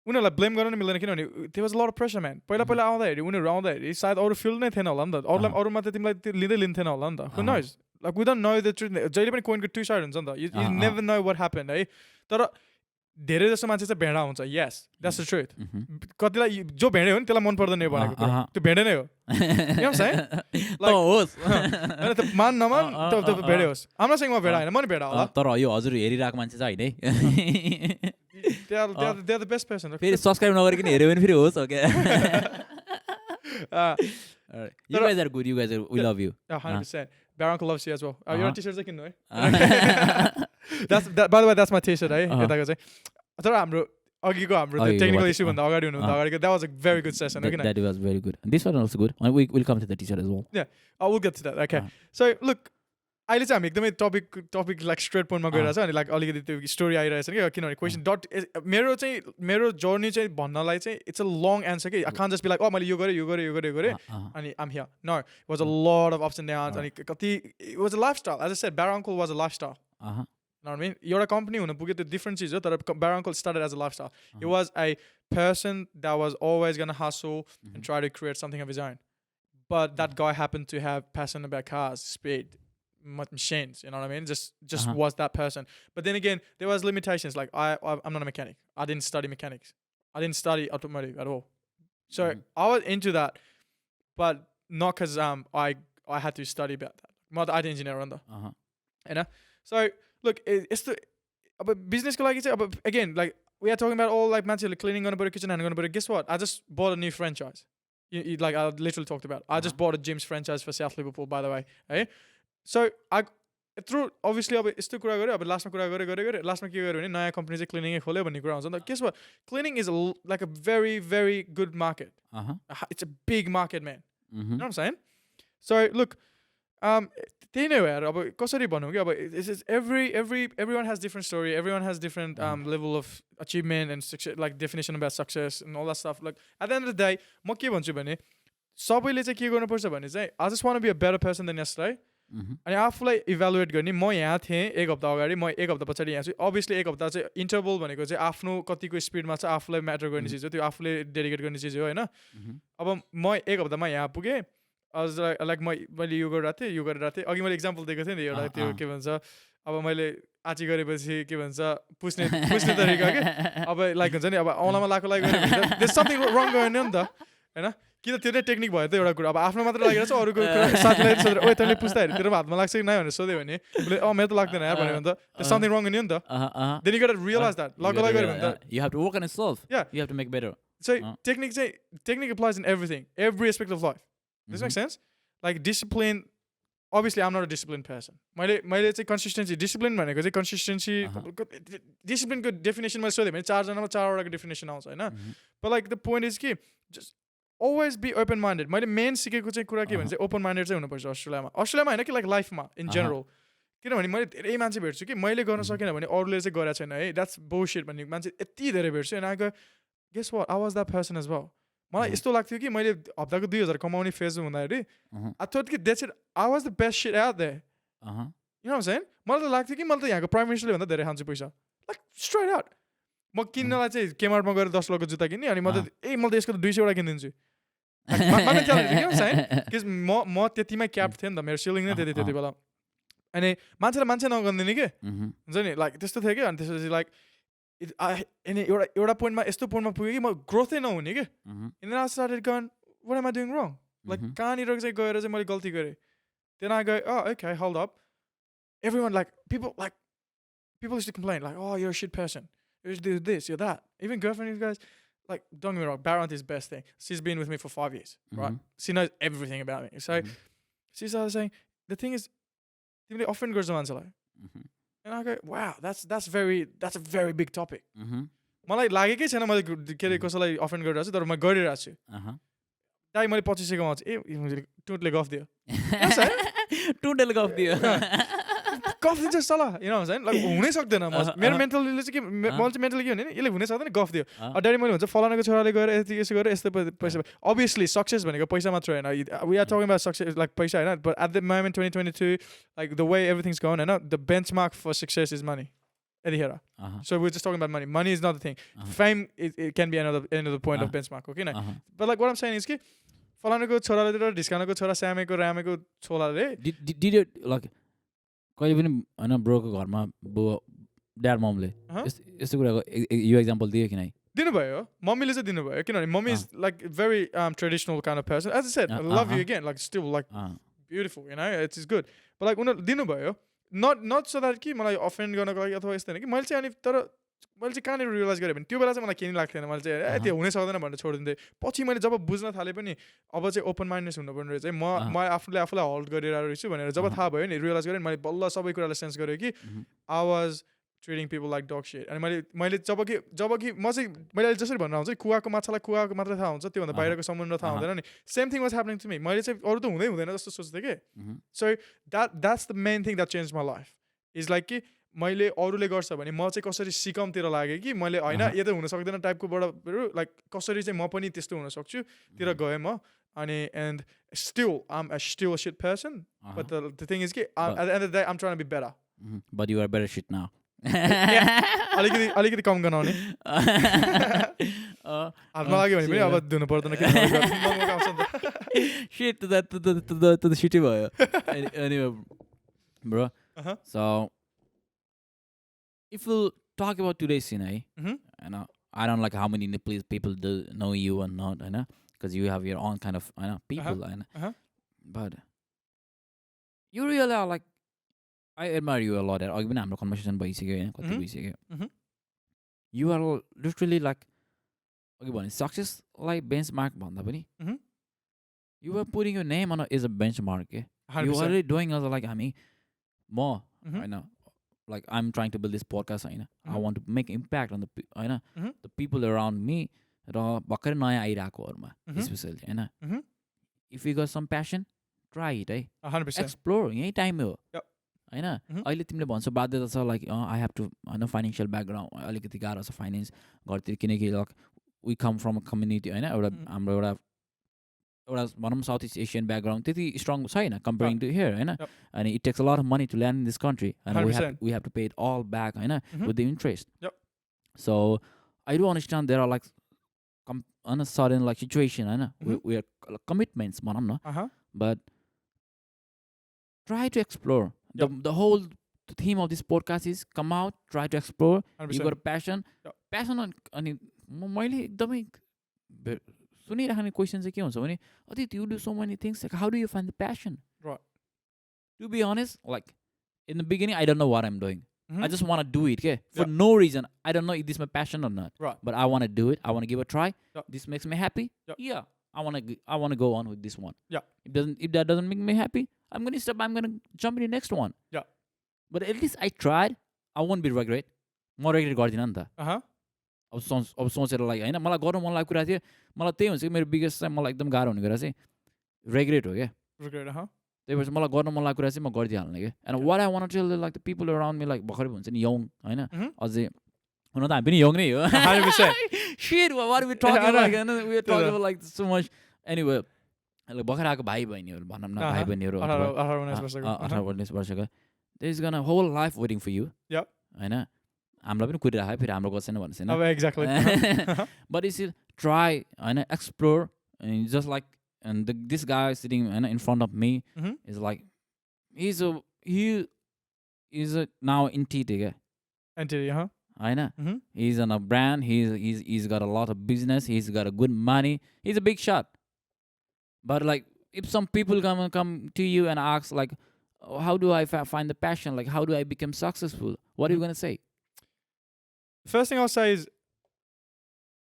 Speaker 2: उनीहरुलाई blame गर्न मिल्दैन किनभने there was a lot of pressure, man. पहिला आउँदाखेरि उनीहरु आउँदाखेरि सायद अरु field नै थिएन होला नि त. अरुमा त तिमीलाई लिँदै लिन्थेन होला नि त. Who knows? Like we don't know the truth. जहिले पनि coin को two side हुन्छ नि त. You never know what happened, है. तर धेरै जस्तो मान्छे चाहिँ भेडा हुन्छ. Yes, that's the truth. कतिलाई जो भेडे हो नि त्यसलाई मन पर्दैन यो भनेको कुरा. त्यो भेडे नै हो. You know what I'm saying? Like
Speaker 1: होस्.
Speaker 2: हैन त मान नमान त भेडे होस्. I'm not saying म भेडा हैन, म नि भेडा होला.
Speaker 1: तर यो हजुर हेरिरहेको मान्छे चाहिँ हैन है.
Speaker 2: They're the best person.
Speaker 1: फेरि सब्स्क्राइब नगरिकन हेर्यो भने फेरि होस् okay. Alright. You guys are good. We love you.
Speaker 2: 100%. Barra uncle loves you as well. Your t-shirt चाहिँ किन्नु है. By the way, that's my t-shirt है. यताको चाहिँ. तर हाम्रो अघिको हाम्रो टेक्निकल इश्यू भन्दा अगाडि हुनुभन्दा अगाडिको that was a very good session.
Speaker 1: That was very good. And this one also good. We'll come to the t-shirt as well.
Speaker 2: Yeah. We'll get to that. Okay. So look, अहिले चाहिँ हामी एकदमै topic like straight पोइन्टमा गइरहेछ अनि like अलिकति त्यो story आइरहेछ कि किनभने क्वेसन डट मेरो जर्नी चाहिँ भन्नलाई चाहिँ इट्स अ लङ एन्सर कि I can't just be like मैले यो गरेँ अनि I'm here no it was a lot of ups and downs अनि कति it was a lifestyle as I said Barra uncle was a lifestyle. I mean, एउटा company हुन पुग्यो त्यो डिफरेन्ट चिज हो तर Barra uncle started as a lifestyle. He was a person that was always going to hustle and try to create something of his own. But that guy happened to have passion about cars, speed, machines, you know what I mean? Just was that person. But then again, there was limitations. Like I'm not a mechanic. I didn't study mechanics. I didn't study automotive at all. So I was into that, but not because I had to study about that. I'm not IT engineer on you know. So look, it's the business ko lagi chai again like we are talking about all like mansele cleaning on a kitchen and going to guess what? I just bought a new franchise. Like I literally talked about. I just bought a gym's franchise for South Liverpool, by the way. Hey. So I through obviously अब यस्तो कुरा गरे अब लास्टमा कुरा गरे लास्टमा के गर्यो भने नयाँ कम्पनी चाहिँ क्लिनिङ खोल्यो भन्ने कुरा हुन्छ नि त guess what cleaning is like a very very good market. It's a big market, man. You know what I'm saying? So look त्यही नै हो यार अब कसरी भनौँ कि अब everyone has different story, everyone has different level of achievement and success, like definition about success and all that stuff. Like at the end of the day म के भन्छु भने सबैले चाहिँ के गर्नुपर्छ भने चाहिँ I just want to be a better person than yesterday. अनि आफूलाई इभ्यालुएट गर्ने म यहाँ थिएँ एक हप्ता अगाडि म एक हप्ता पछाडि यहाँ छु अभियसली एक हप्ता चाहिँ इन्टरभल भनेको चाहिँ आफ्नो कतिको स्पिडमा चाहिँ आफूलाई म्याटर गर्ने चिज हो त्यो आफूले डेडिकेट गर्ने चिज हो होइन अब म एक हप्तामा यहाँ पुगेँ अझ लाइक मैले यो गरिरहेको थिएँ अघि मैले इक्जाम्पल दिएको थिएँ नि एउटा त्यो के भन्छ अब मैले आची गरेपछि के भन्छ पुस्ने तरिका के अब लाइक हुन्छ नि अब औँलामा लाएको लागि समथिङ रङ गयो नि त होइन किन त्यो नै टेक्निक भयो त एउटा कुरा अब आफ्नो मात्र लागिरहेको छ अरूको साथीलाई सोधेर ओ तैँले पुस्दाखेरि तेरो हातमा लाग्छ कि नै भनेर सोध्यो भने उसले मेरो त लाग्दैन यार भन्यो भने त त्यो समथिङ रङ नि त then you got to realize that लगाइ गऱ्यो भने त
Speaker 1: you have to work on yourself.
Speaker 2: Yeah,
Speaker 1: you have to make better.
Speaker 2: So technique applies in everything, every aspect of life. Does that make sense? Like discipline obviously I'm not a disciplined person. मैले चाहिँ consistency discipline भनेको चाहिँ consistency discipline को definition मैले सोधेँ भने 4 जनामा 4 वटाको definition आउँछ हैन. But like the point is कि just always be open minded. मैले मेन सिकेको चाहिँ कुरा के भन्छ चाहिँ open minded चाहिँ हुनुपर्छ अस्ट्रेलियामा हैन कि like लाइफमा in general. किनभने मैले धेरै मान्छे भेट्छु कि मैले गर्न सकेन भने अरूले चाहिँ गरेको छैन है. That's bullshit भन्ने मान्छे यति धेरै भेट्छु. And I go, guess what? I was that person as well. मलाई यस्तो लाग्थ्यो कि मैले हप्ताको 2000 कमाउने फेज हुँदाखेरि I thought कि that's it. I was the best shit out there. You know what I'm saying? मलाई त लाग्थ्यो कि मैले त यहाँको प्राइम मिनिस्टरले भन्दा धेरै खान्छु पैसा. Like straight out. म किन्नलाई चाहिँ केमार्टमा गएर 10 लाखको जुत्ता किन्ने अनि म त यसको त 200 वटा किनिदिन्छु. मलाई क्या you know what I'm saying? Because म त्यतिमै क्याप थिएँ नि त मेरो सिलिङ नै त्यति बेला. अनि मान्छेले मान्छे नगर्दिने के हुन्छ नि लाइक त्यस्तो थियो कि अनि त्यसपछि लाइक अनि एउटा पोइन्टमा यस्तो पोइन्टमा पुग्यो कि म ग्रोथै नहुने के. And then I started going, what am I doing wrong? Like कहाँनिर चाहिँ गएर चाहिँ मैले गल्ती गरेँ. Then I go, oh okay, hold up. Everyone people used to complain like, oh you're a shit person. You do this, you're that. Even girlfriend guys, like don't get me wrong, Barra is best thing. She's been with me for 5 years, right? She knows everything about me. So she started saying, the thing is, तिमीले offend गर्छ मान्छेलाई. And I go, wow, that's a very big topic. मलाई लागेकै छैन मैले के अरे कसैलाई offend गरिरहेको छु तर म गरिरहेको छु. दाइ मैले 25 सेकेन्डमा आउँछु ए टुटले गफ दियो.
Speaker 1: टुटले गफ दियो.
Speaker 2: गफ दिन्छ सल्लाह you know what I'm saying? like हुनै सक्दैन. मेरो मेन्टलीले चाहिँ के मैले चाहिँ मेन्टली के भने यसले हुनै सक्दैन गफ दियो. ड्याडी मैले भन्छ फलानाको छोराले गएर यसो गरेर यस्तो पैसा. Obviously success भनेको पैसा मात्र हैन. We are talking about success like पैसा हैन, but at the moment 2022 like the way everything's going हैन, the benchmark for success is money. So we're just talking about money. Money is not the thing. Fame it can be another point of benchmark, okay? But like what I'm saying is कि फलानाको छोराले र ढिस्कानाको छोरा स्यामेको रामेको छोराले
Speaker 1: did it like कहिले पनि हैन ब्रोको घरमा बुवा ड्याड ममले यस्तो कुराको यो एक्जाम्पल दियो कि नै
Speaker 2: दिनुभयो. मम्मीले चाहिँ दिनुभयो किनभने mummy is like very traditional kind of person. As I said, I love you again, like still like beautiful, you know, it is good. But like उनीहरु दिनुभयो not so that कि मलाई अफेन्ड गर्नको लागि अथवा यस्तो हैन कि मैले चाहिँ अनि तर मैले चाहिँ कहाँनिर रियलाइज गरेँ भने त्यो बेला चाहिँ मलाई केही लाग्थेन. मैले चाहिँ त्यो हुनै सक्दैन भनेर छोडिदिन्थेँ. पछि मैले जब बुझ्न थालेँ पनि अब चाहिँ ओपन माइन्डनेस हुनुपर्ने रहेछ. म आफूलाई होल्ड गरिरहेको रहेछु भनेर जब थाहा भयो नि रियलाइज गरेँ मैले बल्ल सबै कुरालाई सेन्स गरेँ कि I was treating people like dog shit. अनि मैले जब कि म चाहिँ मैले जसरी भन्न आउँछ कुवाको माछालाई कुवाको मात्रै थाहा हुन्छ त्योभन्दा बाहिरको समुद्र थाहा हुँदैन नि. Same thing was happening to me. मैले चाहिँ अरू त हुँदैन जस्तो सोच्थेँ कि. So that's the main thing that changed my life is like कि मैले अरूले गर्छ भने म चाहिँ कसरी सिकमतिर लाग्यो कि मैले हैन यो त हुन सक्दैन टाइपकोबाट लाइक कसरी चाहिँ म पनि त्यस्तो हुन सक्छु तिर गएँ म. अनि and still I'm still a shit person, but the thing is कि at the end of the day I'm trying to be better.
Speaker 1: But you are better shit now.
Speaker 2: अलिकति कम गनाउने हातमा लाग्यो भने पनि अब धुनु पर्दैन कि
Speaker 1: shit to the shitty भयो. Anyway bro, so if we'll talk about today's scene, and I don't like how many Nepalese people do know you or not, because you have your own kind of people, but you really are like, I admire you a lot. Even I'm conversation you are literally like success like benchmark bhanda pani. You are putting your name on as a benchmark. You are already doing as like more. I know. Like I'm trying to build this podcast. I want to make impact on the people around me. Especially, if you got some passion, try it.
Speaker 2: 100%.
Speaker 1: Explore. Any time.
Speaker 2: Yep.
Speaker 1: अहिले तिमीले भन्छौ बाध्यता छ like I have to financial background अलिकति गाह्रो छ finance घरतिर किनकि we come from a community होइन एउटा हाम्रो एउटा भनौँ साउथ इस्ट एसियन ब्याकग्राउन्ड त्यति स्ट्रङ छैन कम्पेयरिङ टु हियर होइन अनि it takes a lot of money to land in this country and we have to pay it all back होइन with the interest so I do understand there are like होइन sudden like situation होइन we are कमिटमेन्ट्स भनौँ न but try to explore. The whole theme of this podcast is come out, try to explore. 100%. You got a passion. Passion on अनि मैले एकदमै सुनिराख्ने question चाहिँ के हुन्छ भने Adit, you do so many things, like how do you find the passion?
Speaker 2: Right.
Speaker 1: To be honest, like in the beginning I don't know what I'm doing. I just want to do it, okay? For no reason. I don't know if this is my passion or not.
Speaker 2: Right.
Speaker 1: But I want to do it. I want to give it a try. This makes me happy. Yeah. I want to go on with this one.
Speaker 2: Yeah.
Speaker 1: If that doesn't make me happy, I'm gonna stop. I'm gonna jump in the next one.
Speaker 2: Yeah.
Speaker 1: But at least I tried. I won't be regret. म regret गर्दिनँ नि त. अब सोचेर like होइन मलाई गर्नु मन लागेको कुरा थियो मलाई त्यही हुन्छ कि मेरो बिगेस्ट चाहिँ मलाई एकदम गाह्रो हुने कुरा चाहिँ रेग्रेट हो क्या त्यही भएर मलाई गर्नु मन लागेको कुरा चाहिँ म गरिदिइहाल्ने क्या and what I want to tell like the people around me like भर्खरै हुन्छ नि यङ होइन अझै हुन त हामी पनि यङ नै हो shit what are we talking about we are talking about like so much anyway भर्खर आएको भाइ बहिनीहरू भनौँ न भाइ बहिनीहरू 18-19 वर्षको there is gonna whole life waiting for you होइन हामीलाई पनि कुरिरहेको फेरि हाम्रो गर्छ भन्नु छैन
Speaker 2: exactly
Speaker 1: but you still try होइन explore and just like and this guy sitting in front of me is like he is now in TT होइन he's on a brand he's got a lot of business he's got a good money he's a big shot but like if some people come to you and ask like how do I find the passion like how do I become successful what are you going to say
Speaker 2: first thing I'll say is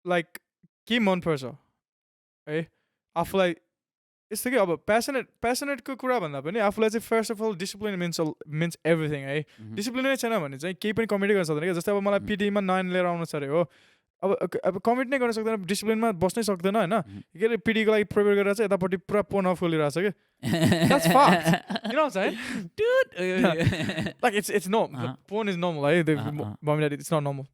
Speaker 2: like के मन पर्छ है आफूलाई यस्तो कि अब प्यासनेटको कुरा भन्दा पनि आफूलाई चाहिँ first of all discipline means everything है डिसिप्लिन नै छैन भने चाहिँ केही पनि कमिट गर्न सक्दैन क्या जस्तै अब मलाई पिटीमा 9 लिएर आउनु छ अरे हो अब कमिट नै गर्न सक्दैन डिसिप्लिनमा बस्नै सक्दैन होइन के अरे पिटीको लागि प्रिपेयर गरेर चाहिँ यतापट्टि पुरा पोन अफ खोलिरहेको छ कि that's fast you know what I'm saying dude like it's normal porn is normal right the mom and dad it's not normal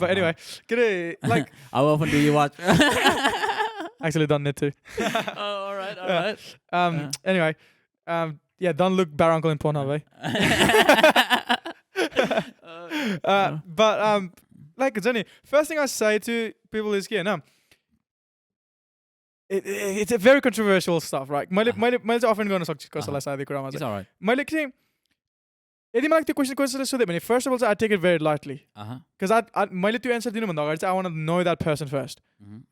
Speaker 2: but anyway get it like
Speaker 1: how often do you watch
Speaker 2: actually done it too
Speaker 1: all right
Speaker 2: anyway yeah don't look Barra uncle in porn eh but like Johnny first thing I say to people is you know it's a very controversial stuff right मैले चाहिँ offend गर्न सक्छु कसैलाई साथै कुरामा चाहिँ मैले चाहिँ यदि मलाई त्यो क्वेसन कसैले सोध्यो भने फर्स्ट अफ अल चाहिँ I take it very lightly because मैले त्यो एन्सर दिनुभन्दा अगाडि चाहिँ I want know that person first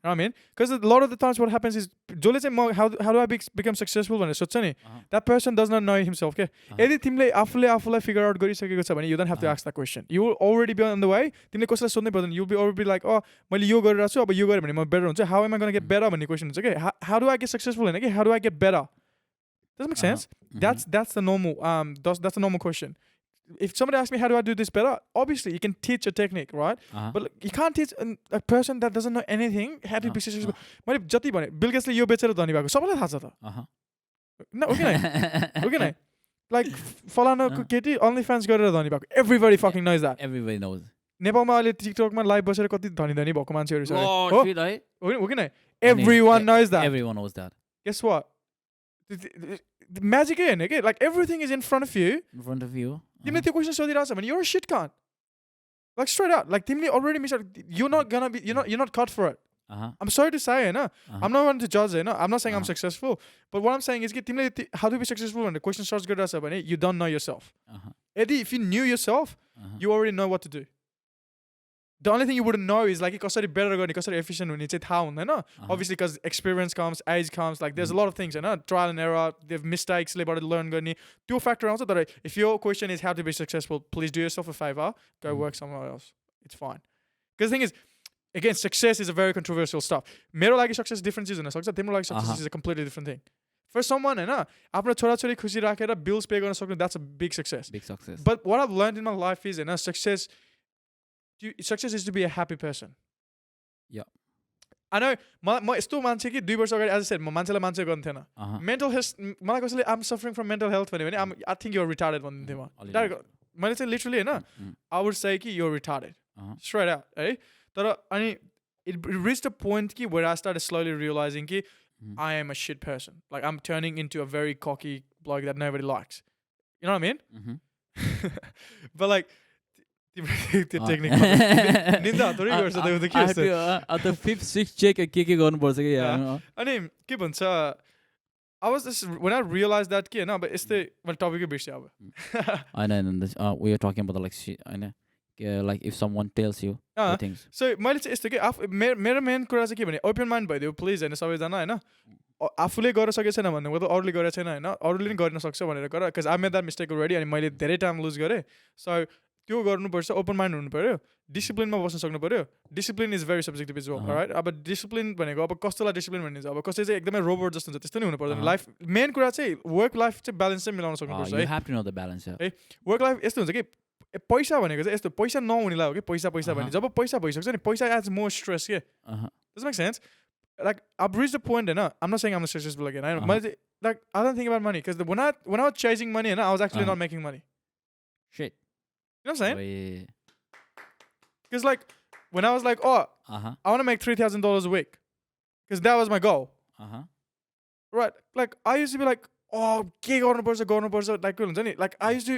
Speaker 2: I mean because lot of the times what happens is जसले चाहिँ म how do I become successful भनेर सोध्छ नि that person does not know himself के यदि तिमीले आफूलाई फिगर आउट गरिसकेको छ भने you don't have to ask the question you will already be on the way तिमीले कसैलाई सोध्नै पर्दैन यु बी अलरेडी लाइक मैले यो गरिरहेको छु अब यो गरेँ भने म बेटर हुन्छ how am I gonna get better भन्ने क्वेसन हुन्छ कि how do I get successful होइन कि how do I get better does make sense that's the normal question if somebody asks me how do I do this better obviously you can teach a technique right but you can't teach a person that doesn't know anything how to be successful मैले जति भने bill गेट्सले यो बेचेर धनी भएको सबैलाई थाहा छ त न ओके नै लाइक फलानाको केटी ओन्ली फ्यान्स गरेर धनी भएको everybody fucking knows that
Speaker 1: everybody knows
Speaker 2: नेपालमा अहिले टिकटकमा लाइभ बसेर कति धनी भएको मान्छेहरू छ हो कि नै everyone knows that guess what the magic होइन के like everything is in front of you तिमीले त्यो क्वेसन सोधिरहेको छ भने you're a shit cunt like straight out like तिमीले already missed you're not cut for it I'm sorry to say होइन I'm not one to judge होइन I'm not saying I'm successful but what I'm saying is कि तिमीले how to be successful भनेर question search गरिरहेको छ भने you don't know yourself यदि if you knew yourself you already know what to do the only thing you wouldn't know is like कसरी better गर्ने कसरी efficient हुने चाहिँ थाहा हुँदैन obviously because experience comes age comes like there's a lot of things होइन trial and error they have mistakes ले बाट learn गर्ने त्यो factor आउँछ तर if your question is how to be successful please do yourself a favor go work somewhere else it's fine because the thing is again success is a very controversial stuff मेरो लागि success different चिज हुन सक्छ तिम्रो लागि success is a completely different thing for someone होइन आफ्नो छोराछोरी खुसी राखेर bills pay गर्न सक्नु that's a big success but what I've learned in my life is होइन success is to be a happy person.
Speaker 1: Yeah.
Speaker 2: I know म यस्तो मान्छे कि 2 वर्ष अगाडि as I said म मान्छेलाई मान्छे गर्न थिएन mental health मलाई कसैले I'm suffering from mental health भन्यो भने I think you're retarded भन्थेँ म मैले चाहिँ literally होइन I would say कि you're retarded straight out है तर अनि it reached a point कि where I started slowly realizing कि I am a shit person like I'm turning into a very cocky bloke that nobody likes you know what I mean but like त्यो technique निन्दा थोरै गर्छ त्यो के हुन्छ
Speaker 1: at the 5th 6th check के गर्नुपर्छ कि
Speaker 2: अनि के भन्छ I was just when I realized that के हैन अब यस्तै मैले टपिकै बिर्से अब
Speaker 1: and we are talking about like हैन like if someone tells you things
Speaker 2: so मैले चाहिँ यस्तो के मेरो मेन कुरा चाहिँ के भने ओपन माइन्ड भइदियो प्लिज हैन सबैजना हैन आफूले गर्न सकेको छैन भन्ने मतलब अरूले गरेको छैन हैन अरूले पनि गर्न सक्छ भनेर गर because I made that mistake already अनि मैले धेरै टाइम लुज गरेँ so त्यो गर्नुपर्छ ओपन माइन्ड हुनु पर्यो डिसिप्लिनमा बस्न सक्नु पर्यो discipline is very subjective is well right अब डिसिप्लिन भनेको अब कस्तोलाई डिसिप्लिन भन्ने अब कसै चाहिँ एकदमै रोबोट जस्तो हुन्छ त्यस्तो नि हुनु पर्दैन लाइफ मेन कुरा चाहिँ वर्क लाइफ चाहिँ ब्यालेन्स चाहिँ मिलाउन सक्नुपर्छ है वर्क लाइफ यस्तो हुन्छ कि पैसा भनेको चाहिँ यस्तो पैसा नहुनेलाई हो कि पैसा भन्ने जब पैसा भइसक्छ नि पैसा एज मोर स्ट्रेस के does make sense like I've reached a point and I'm not saying I'm successful again like I don't think about money because when I was chasing money and I was actually not making money
Speaker 1: shit
Speaker 2: you know what I'm saying because like when I was like I want to make $3,000 a week because that was my goal right like I used to be like के गर्नुपर्छ like I used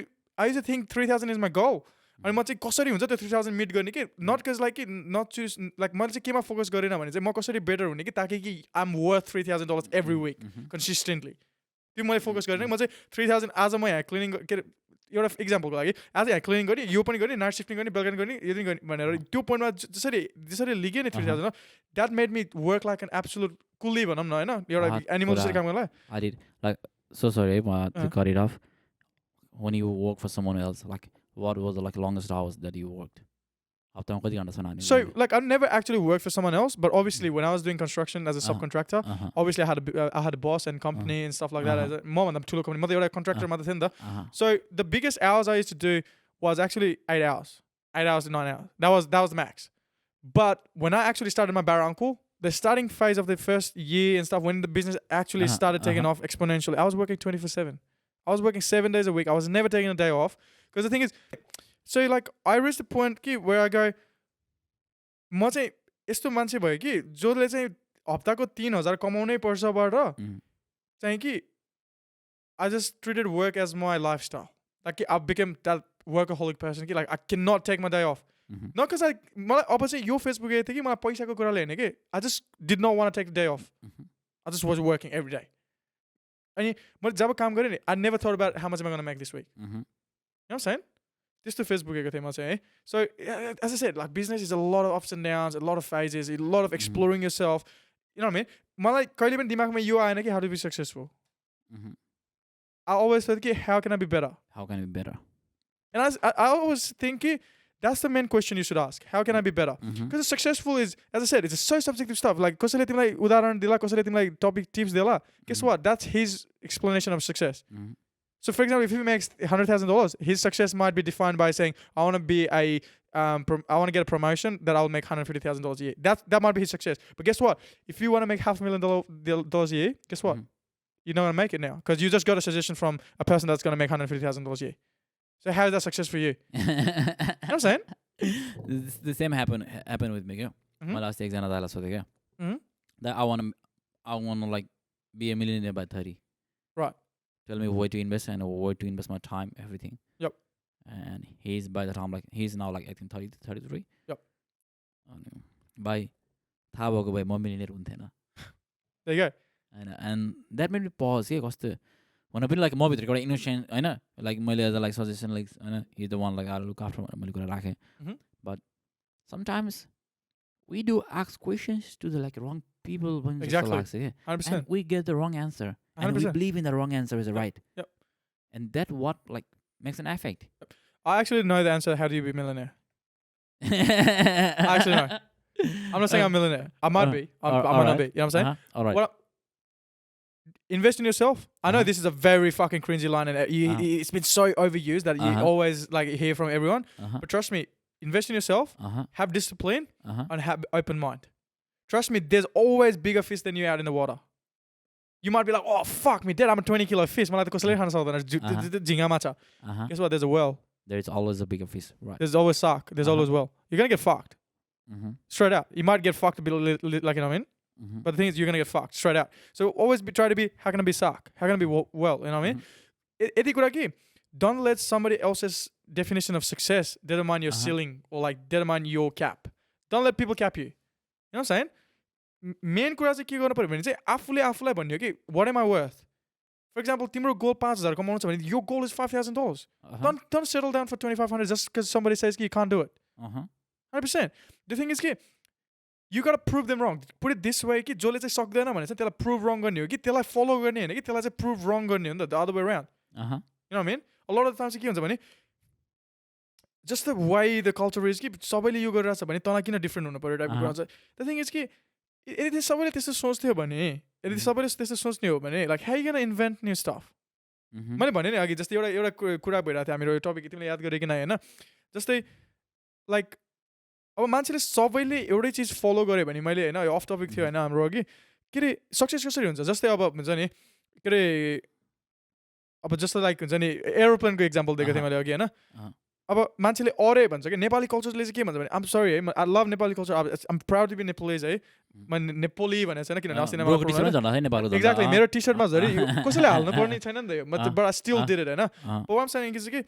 Speaker 2: to think 3,000 is my goal अनि म चाहिँ कसरी हुन्छ त्यो 3,000 meet गर्ने कि नट कज लाइक कि नट चुज लाइक मैले चाहिँ केमा फोकस गरेन भने चाहिँ म कसरी बेटर हुने कि ताकि कि I am worth $3,000 every week consistently त्यो मैले फोकस गरेन म चाहिँ 3,000 आज म यहाँ क्लिनिङ के अरे एउटा इक्जाम्पलको लागि आज यहाँ क्लिनिङ गर्ने यो पनि गर्ने नाइट सिफ्ट पनि गर्ने बेलुका पनि गर्ने यो पनि गर्ने भनेर त्यो पोइन्टमा जसरी लिग्यो नि 3,000 that made me work like an absolute कुल्ली भनौँ न होइन एउटा एनिमल जसरी काम गर्नलाई
Speaker 1: like so sorry to cut it off when you work for someone else like what was the like longest hours that you worked?
Speaker 2: So like I never actually worked for someone else, but obviously when I was doing construction as a subcontractor, obviously I had a boss and company and stuff like that. As a mom and the company, mother contractor, mother thinda. So the biggest hours I used to do was actually 8 hours, 8 hours to 9 hours. That was the max. But when I actually started my Barra uncle, the starting phase of the first year and stuff, when the business actually started taking off exponentially, I was working 24/7. I was working 7 days a week. I was never taking a day off. Because the thing is, so like I reached the point where I go, म चाहिँ यस्तो मान्छे भयो कि जसले चाहिँ हप्ताको 3,000 कमाउनै पर्छबाट चाहिँ कि I just treated work as my lifestyle. Like I became that workaholic person कि like I cannot take my day off. Not because मलाई अब चाहिँ यो फेसबुक हेर्थेँ कि मलाई पैसाको कुराले होइन कि I just did not want to take the day off. I just was working every day. अनि मैले जब काम गरेँ नि I never thought about how much am I going to make this week. You know what I'm saying? त्यस्तो Facebook हेरेको थिएँ म चाहिँ है So as I said, like business is a lot of ups and downs, a lot of phases, a lot of exploring yourself. You know what I mean? मलाई कहिले पनि दिमागमा यो आएन कि how to be successful. I always thought कि how can I be better?
Speaker 1: How can I be better?
Speaker 2: And I always think कि that's the main question you should ask. How can I be better? Because successful is, as I said, it's so subjective stuff. Like कसैले तिमीलाई उदाहरण दिला, कसैले तिमीलाई topic tips दिला. Guess what? That's his explanation of success. So for example, if he makes $100,000, his success might be defined by saying, I want to be I want to get a promotion that I'll make $150,000 a year. That might be his success. But guess what? If you want to make $500,000 a year, guess what? You're not going to make it now because you just got a suggestion from a person that's going to make $150,000 a year. So how is that success for you? You know what I'm saying?
Speaker 1: The same happened with me. My last exam that I want to like be a millionaire by 30.
Speaker 2: Right.
Speaker 1: Tell me where to invest and where to invest my time, everything.
Speaker 2: Yep.
Speaker 1: And he's by the time like he's now like I think 30 to 33.
Speaker 2: Yep.
Speaker 1: By थाहा भएको भए म millionaire हुन्थेन.
Speaker 2: There you go.
Speaker 1: And that made me pause. के कस्तो हुन पनि like म भित्रको एउटा innocent हैन like मैले as a like suggestion like हैन he's the one like I look after मैले कुरा राखे. But sometimes we do ask questions to the like wrong people when
Speaker 2: exactly.
Speaker 1: 100%.
Speaker 2: And
Speaker 1: we get the wrong answer. 100%. And we believe in the wrong answer is right.
Speaker 2: Yep.
Speaker 1: And that what like makes an effect.
Speaker 2: I actually know the answer. How do you be a millionaire? I actually know. I'm not saying I'm a millionaire. I might be. I might not be. You know what I'm saying?
Speaker 1: All right.
Speaker 2: Invest in yourself. I know this is a very fucking cringy line, and it's been so overused that you always like hear from everyone. But trust me, invest in yourself. Have discipline and have open mind. Trust me, there's always bigger fish than you out in the water. You might be like, oh fuck me, dead. I'm a 20-kilo fish. Guess what? There's a well.
Speaker 1: There's always a bigger fish. Right.
Speaker 2: There's always shark. There's always well. You're gonna get fucked. Straight out. You might get fucked a bit like you know what I mean. But the thing is, you're gonna get fucked straight out. So always try to be. How can I be shark? How can I be well? You know what I mean? Don't let somebody else's definition of success determine your ceiling or like determine your cap. Don't let people cap you. You know what I'm saying? Main कुरा चाहिँ के गर्नु पर्यो भने चाहिँ आफूलाई भन्यो कि what am I worth? For example, तिम्रो goal 5,000 कमाउनु छ भने your goal is $5,000. Don't settle down for 2,500 just because somebody says you can't do it. 100%. The thing is कि you gotta prove them wrong. Put it this way कि जसले चाहिँ सक्दैन भने चाहिँ त्यसलाई prove wrong गर्ने हो कि त्यसलाई follow गर्ने होइन कि त्यसलाई चाहिँ prove wrong गर्ने हो नि त the other way around. You know what I mean? A lot of the times चाहिँ के हुन्छ भने just the way the culture is कि सबैले यो गरिरहेछ भने तँलाई किन डिफ्रेन्ट हुनु पऱ्यो टाइपको कुरा हुन्छ द थिङ इज कि यदि सबैले त्यस्तो सोच्थ्यो भने यदि सबैले त्यस्तो सोच्ने हो भने like how can invent new stuff मैले भने नि अघि जस्तै एउटा कुरा भइरहेको थियो हाम्रो यो टपिक तिमीले याद गरेको होइन जस्तै लाइक अब मान्छेले सबैले एउटै चिज फलो गर्यो भने मैले होइन अफ टपिक थियो होइन हाम्रो अघि के अरे सक्सेस कसरी हुन्छ जस्तै अब हुन्छ नि के अरे अब जस्तो लाइक हुन्छ नि एरोप्लेनको इक्जाम्पल दिएको थिएँ मैले अघि होइन अब मान्छेले अरे भन्छ कि नेपाली कल्चरले चाहिँ के भन्छ भने आम सरी है I love Nepali culture I'm proud to be Nepalese है मैले नेपोली भनेको छैन किनभने अस्ति एक्ज्याक्टली मेरो टी सर्टमा झरी कसैले हाल्नु पर्ने छैन नि त यो मतलब but I still did it होइन वाम सेइङ इज कि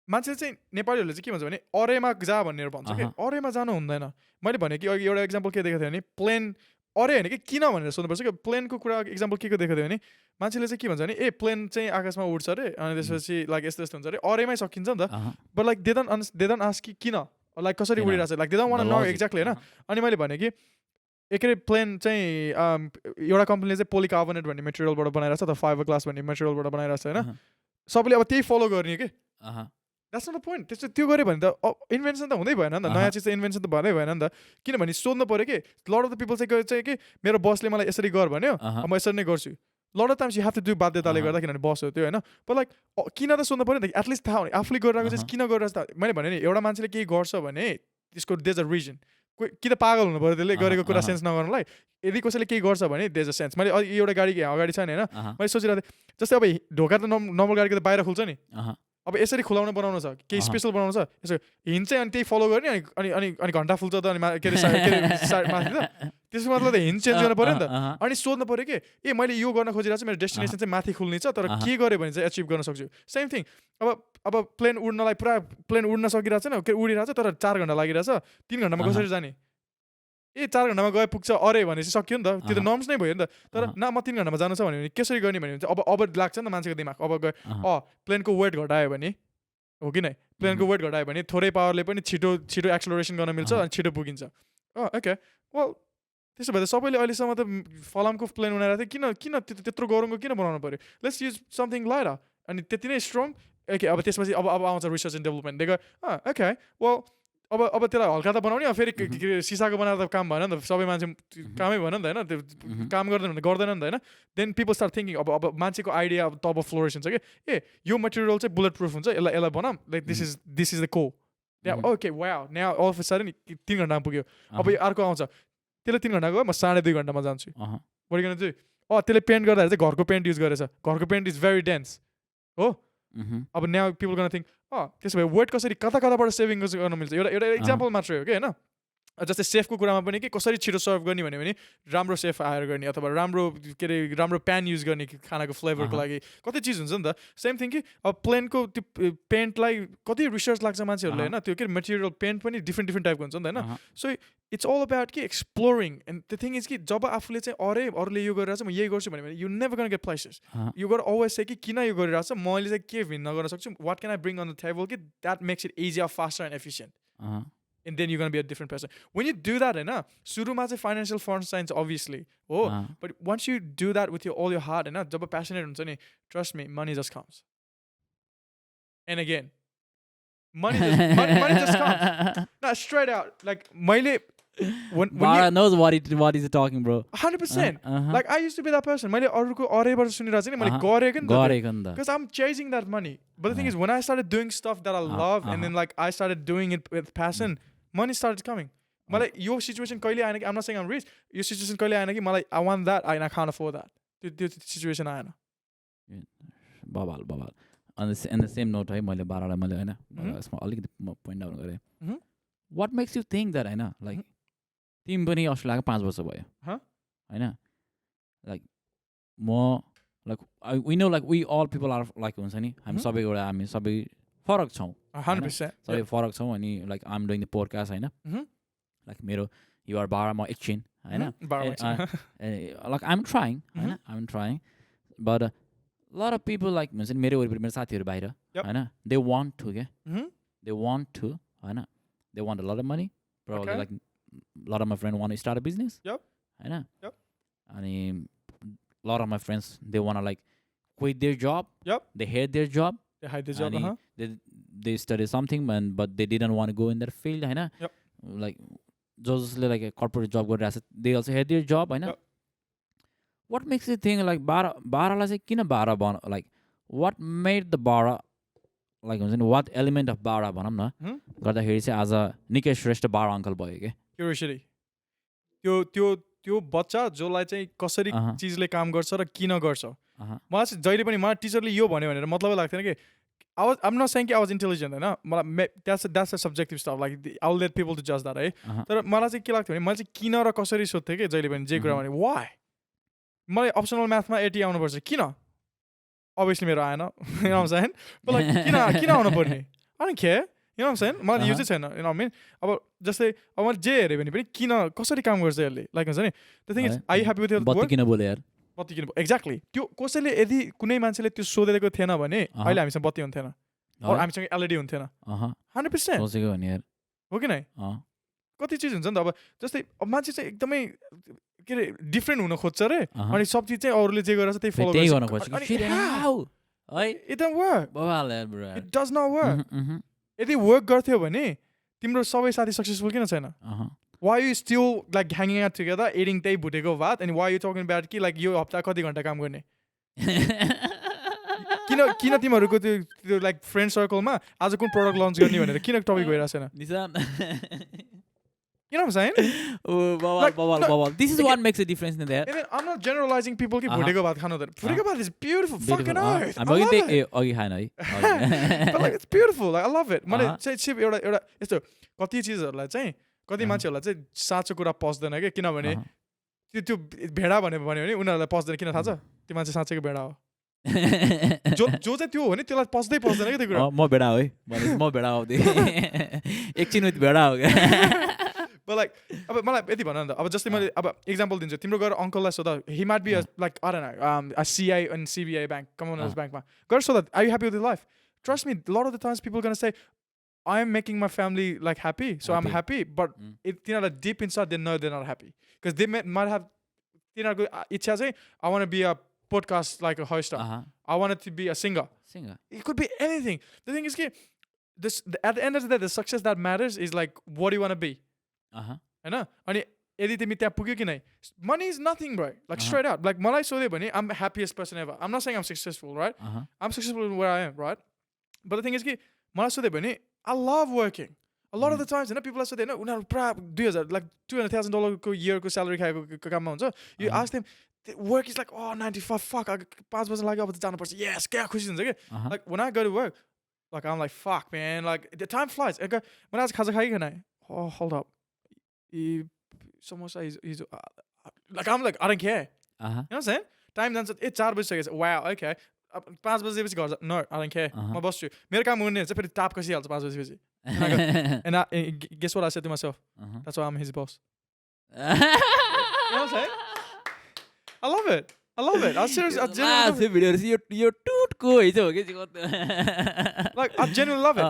Speaker 2: मान्छेले चाहिँ नेपालीहरूले चाहिँ के भन्छ भने अरेमा जा भनेर भन्छ कि अरेमा जानु हुँदैन मैले भने कि अघि एउटा इक्जाम्पल के देखाएको थिएँ भने प्लेन अरे होइन कि किन भनेर सोध्नुपर्छ कि प्लेनको कुरा इक्जाम्पल के देखाएको थियो भने मान्छेले चाहिँ के भन्छ भने ए प्लेन चाहिँ आकाशमा उड्छ अरे अनि त्यसपछि लाइक यस्तो यस्तो हुन्छ अरे अरेमै सकिन्छ नि त but like they don't ask कि किन लाइक कसरी उडिरहेको छ like they don't want to know exactly होइन अनि मैले भने कि एक प्लेन चाहिँ एउटा कम्पनीले चाहिँ पोलिकार्बोनेट भन्ने मेटेरियलबाट बनाइरहेको छ त फाइबर ग्लास भन्ने मेटेरियलबाट बनाइरहेको छ होइन सबैले अब त्यही फलो गर्ने कि द्याट्स नट द पोइन्ट त्यस्तो त्यो गऱ्यो भने त इन्भेन्सन त हुँदै भएन नि त नयाँ चिज त इन्भेन्सन त भएनै भएन नि त किनभने सोध्नु पऱ्यो कि लट अफ द पिपल चाहिँ कि मेरो बसले मलाई यसरी गर भन्यो म यसरी नै गर्छु lot of times you have to do बाध्यताले गर्दा किनभने बस हो त्यो होइन बट लाइक किन त सोध्नु पऱ्यो नि त एटलिस्ट थाहा हुने आफूले गरिरहेको चाहिँ किन गरिरहेको त मैले भने नि एउटा मान्छेले केही गर्छ भने त्यसको देज अ रिजन कि त पागल हुनु पऱ्यो त्यसले गरेको कुरा सेन्स नगर्नलाई यदि कसैले केही गर्छ भने देज अ सेन्स मैले एउटा गाडी अगाडि छ नि होइन मैले सोचिरहेको थिएँ जस्तै अब ढोका त नर्मल गाडीको त बाहिर खुल्छ नि अब यसरी खुलाउनु बनाउनु छ केही स्पेसल बनाउनु छ यसो हिँड्छ अनि त्यही फलो गर्ने अनि अनि अनि घन्टा फुल्छ त अनि के अरे माथि त त्यसको मतलब त हिँड चेन्ज गर्नु पऱ्यो नि त अनि सोध्नु पऱ्यो कि ए मैले यो गर्न खोजिरहेको छु मेरो डेस्टिनेसन चाहिँ माथि खुल्ने छ तर के गरेँ भने चाहिँ एचिभ गर्न सक्छु सेम थिङ अब प्लेन उड्नलाई पुरा प्लेन उड्न सकिरहेको छैन के उडिरहेको छ तर 4 घन्टा लागिरहेछ 3 घन्टामा कसरी जाने ए 4 घन्टामा गए पुग्छ अरे भने चाहिँ सक्यो नि त त्यो त नर्म्स नै भयो नि त तर न म 3 घन्टामा जानु छ भने कसरी गर्ने भने चाहिँ अब लाग्छ नि त मान्छेको दिमाग अब गए प्लेनको वेट घटायो भने हो कि नै प्लेनको वेट घटायो भने थोरै पावरले पनि छिटो एक्सलोरेसन गर्न मिल्छ अनि छिटो पुगिन्छ ओके वेल त्यसो भए त सबैले अहिलेसम्म त फलामको प्लेन उडाइरहेको थियो किन त्यत्रो गरौँको किन बनाउनु पऱ्यो लेट्स युज समथिङ लाइट अनि त्यति नै स्ट्रङ ओके अब त्यसपछि अब आउँछ रिसर्च एन्ड डेभलपमेन्ट देखो ओके वेल अब त्यसलाई हल्का त बनाउने फेरि सिसाको बनाएर त काम भएन नि त सबै मान्छे कामै भएन नि त होइन त्यो काम गर्दैन नि त होइन देन पिपल स्टार्ट थिङ्किङ अब मान्छेको आइडिया अब तब फ्लोरिस हुन्छ कि ए यो मटेरियल चाहिँ बुलेट प्रुफ हुन्छ यसलाई बनाऊँ लाइक दिस इज द को ओके वाउ न्याउ अल अफ सडन 3 घन्टामा पुग्यो अब यो अर्को आउँछ त्यसले 3 घन्टा गयो म 2.5 घन्टामा जान्छु वरिकन चाहिँ त्यसले पेन्ट गर्दाखेरि चाहिँ घरको पेन्ट युज गरेछ घरको पेन्ट इज भेरी डेन्स हो अब न्याउ पिपल गर्न थिङ्क त्यसो भए वेट कसरी कताबाट सेभिङ गर्न मिल्छ एउटा इक्जाम्पल मात्रै हो कि होइन जस्तै सेफको कुरामा पनि कि कसरी छिटो सर्भ गर्ने भने राम्रो सेफ हायर गर्ने अथवा राम्रो के अरे राम्रो प्यान युज गर्ने खानाको फ्लेभरको लागि कति चिज हुन्छ नि त सेम थिङ कि अब प्लेनको त्यो पेन्टलाई कति रिसर्च लाग्छ मान्छेहरूले होइन त्यो के मटेरियल पेन्ट पनि डिफ्रेन्ट टाइपको हुन्छ नि त होइन सो इट्स अल अबाउट कि exploring and the thing is कि जब आफूले चाहिँ अरूले यो गरिरहेको छ म यही गर्छु भने you never gonna get places you गर अलवेज से कि किन यो गरिरहेको छ मैले चाहिँ के भिन्न गर्न सक्छु what can I bring on the table कि that makes it easier faster and efficient and then you're going to be a different person. When you do that, suruma चाहिँ financial fund science obviously. But once you do that with all your heart, जब passionate हुन्छ नि, trust me, money just comes. And again, money just comes. No, straight out. Like मैले
Speaker 1: Barra knows what he's talking, bro.
Speaker 2: 100%. Like I used to be that person. मैले अरूको अरेबाट सुनिरहेको छु नि मैले गरेको नि त. Because I'm chasing that money. But the thing is, when I started doing stuff that I love, and then like I started doing it with passion, money started coming. मलाई यो सिचुएसन कहिले आएन कि I'm not saying I'm rich. यो situation कहिले आएन कि मलाई I want that and I can't afford that. त्यो सिचुएसन आएन.
Speaker 1: बबाल. On the same note, है मैले बारालाई मैले हैन यसमा अलिकति पोइन्ट आउट गरे. What makes you think that हैन like तिमी पनि अस्ट्रेलियाको 5 वर्ष भयो हैन like म like we know like we all people are like हुन्छ नि हामी सबै एउटा हामी सबै फरक छौं
Speaker 2: 100%
Speaker 1: सबै फरक छौं अनि like I'm doing the podcast हैन like मेरो you are Barra म ekchin हैन like I'm trying but a lot of people like हुन्छ नि मेरो वरिपरि मेरो साथीहरु बाहिर हैन they want to हैन they want a lot of money probably like a lot of my friends want to start a business. Yep. And a lot of my friends they want to like quit their job. Yep. They hate their job.
Speaker 2: They hate their job.
Speaker 1: they study something but they didn't want to go in that field होइन like जसले like a corporate job गरिरहेको छ they also had their job होइन what makes you think like Barra चाहिँ किन Barra like what made the Barra like हुन्छ नि what element of Barra भनौँ न गर्दाखेरि चाहिँ आज निकै श्रेष्ठ Barra अङ्कल भयो के
Speaker 2: क्युरियोसिटी त्यो बच्चा जसलाई चाहिँ कसरी चिजले काम गर्छ र किन गर्छ मलाई चाहिँ जहिले पनि मलाई टिचरले यो भन्यो भनेर मतलबै लाग्थेन कि I'm not saying I was intelligent होइन मलाई that's a subjective stuff like I'll let people to judge that है तर मलाई चाहिँ के लाग्थ्यो भने मैले चाहिँ किन र कसरी सोध्थेँ कि जहिले पनि जे कुरा भने why मलाई अप्सनल म्याथमा 80 आउनुपर्छ किन obviously मेरो आएन you know what I'm saying but like किन आउनु पर्ने I don't care you know what I'm saying मलाई यो चाहिँ छैन you know what I mean अब जस्तै अब मैले जे हेरेँ भने पनि किन कसरी काम गर्छ यसले लाइक हुन्छ नि the thing is are you happy with your work
Speaker 1: बत्ती किन बोले यार
Speaker 2: बत्ती किन एक्ज्याक्टली त्यो कसैले यदि कुनै मान्छेले त्यो सोधेको थिएन भने अहिले हामीसँग बत्ती हुन्थेन अर हामीसँग एलइडी हुन्थेन 100%
Speaker 1: सोचेको भने यार
Speaker 2: हो कि नै कति चिज हुन्छ नि त अब जस्तै अब मान्छे चाहिँ एकदमै के अरे डिफ्रेन्ट हुन खोज्छ रे अनि सब चिज चाहिँ अरूले जे गरेर त्यही फलो
Speaker 1: गर्न खोज्छ है
Speaker 2: इट डजन्ट वर्क
Speaker 1: बवाल यार bro
Speaker 2: it does not work यदि वर्क गर्थ्यो भने तिम्रो सबै साथी सक्सेसफुल किन छैन why are you still like hanging out together eating त्यही भुटेको भात and why are you talking about कि like यो हप्ता कति घण्टा काम गर्ने किन तिमीहरूको त्यो लाइक फ्रेन्ड सर्कलमा आज कुन प्रोडक्ट लन्च गर्ने भनेर किन टपिक भइरहेको छैन You know what I'm saying?
Speaker 1: Oh, bawal. This is what makes a difference in that.
Speaker 2: I'm not generalizing people कि भुटेको भात खानु हुँदैन भुटेको भात is beautiful fucking earth I love it
Speaker 1: अघि खाएन है
Speaker 2: but like it's beautiful like I love it मैले चाहिँ एउटा यस्तो कति चिजहरूलाई चाहिँ कति मान्छेहरूलाई चाहिँ साँचो कुरा पस्दैन क्या किनभने त्यो भेडा भन्यो भने उनीहरूलाई पस्दैन किन थाहा छ त्यो मान्छे साँच्चैको भेडा हो जो चाहिँ त्यो हो नि त्यसलाई पस्दैन क्या त्यो कुरा
Speaker 1: म भेडा हो है म भेडा हो एकछिन विथ भेडा हो क्या
Speaker 2: but like अब मलाई यति भन न त अब जस्तै मैले अब एक्जाम्पल दिन्छु तिम्रो गएर अङ्कललाई सोधा he might be a like I don't know a CA in CBA bank Commonwealth Bank मा गएर सोधा are you happy with your life trust me a lot of the times people are going to say I am making my family like happy so I'm happy but तिनीहरूलाई deep inside they know they're not happy because they might have तिनीहरूको इच्छा चाहिँ I want to be a podcast like a host I want to be a singer it could be anything the thing is this at the end of the day the success that matters is like what do you want to be होइन अनि यदि तिमी त्यहाँ पुग्यो कि नै money is nothing bro like straight out like मलाई सोध्यो भने I'm the happiest person ever I'm not saying I'm successful right I'm successful in where I am right but the thing is कि मलाई सोध्यो भने I love working a lot of the times होइन people सोध्यो होइन उनीहरू पुरा 2000 like $200,000 को year को salary खाएको काममा हुन्छ you ask them work is like oh 95 fuck 5 बजे लाग्यो अब जानुपर्छ yes क्या खुसी हुन्छ कि like when I go to work like I'm like fuck man like the time flies मैले आज खाजा खाएँ कि नै oh hold up samosa is like I'm like I don't care you know what I'm saying time जान्छ 4 बजिसकेछ wow okay 5 बजेपछि घर no I don't care म बस्छु मेरो काम हुने हुन्छ फेरि top कसिहाल्छ 5 बजेपछि and I guess what I said to myself that's why I'm his boss you know what I'm saying I love it I genuinely
Speaker 1: you're toot cool
Speaker 2: like I genuinely love it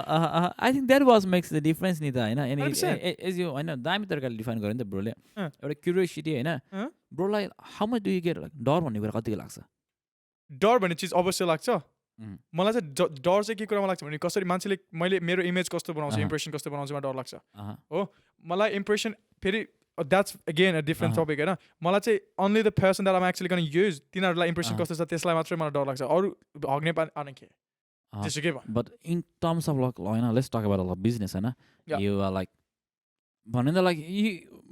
Speaker 1: I think that was makes the difference नि त हैन अनि as you हैन दामी तरिकाले define गर्यो नि त ब्रोले एउटा क्युरियोसिटी हैन ब्रोलाई how much do you get like डर भन्ने कुरा कतिको लाग्छ
Speaker 2: डर भन्ने चिज अवश्य लाग्छ मलाई चाहिँ डर चाहिँ के कुरामा लाग्छ भने कसरी मान्छेले मैले मेरो इमेज कस्तो बनाउँछ इम्प्रेसन कस्तो बनाउँछ डर लाग्छ हो मलाई इम्प्रेसन फेरि that's again a different topic हैन मलाई चाहिँ only the person that I'm actually going to use तिनीहरुलाई इम्प्रेसन कस्तो छ त्यसलाई मात्रै मलाई डर लाग्छ अरु हग्ने पानी के त्यसो के
Speaker 1: but in terms of like let's talk about a business हैन you are like भन्नु त like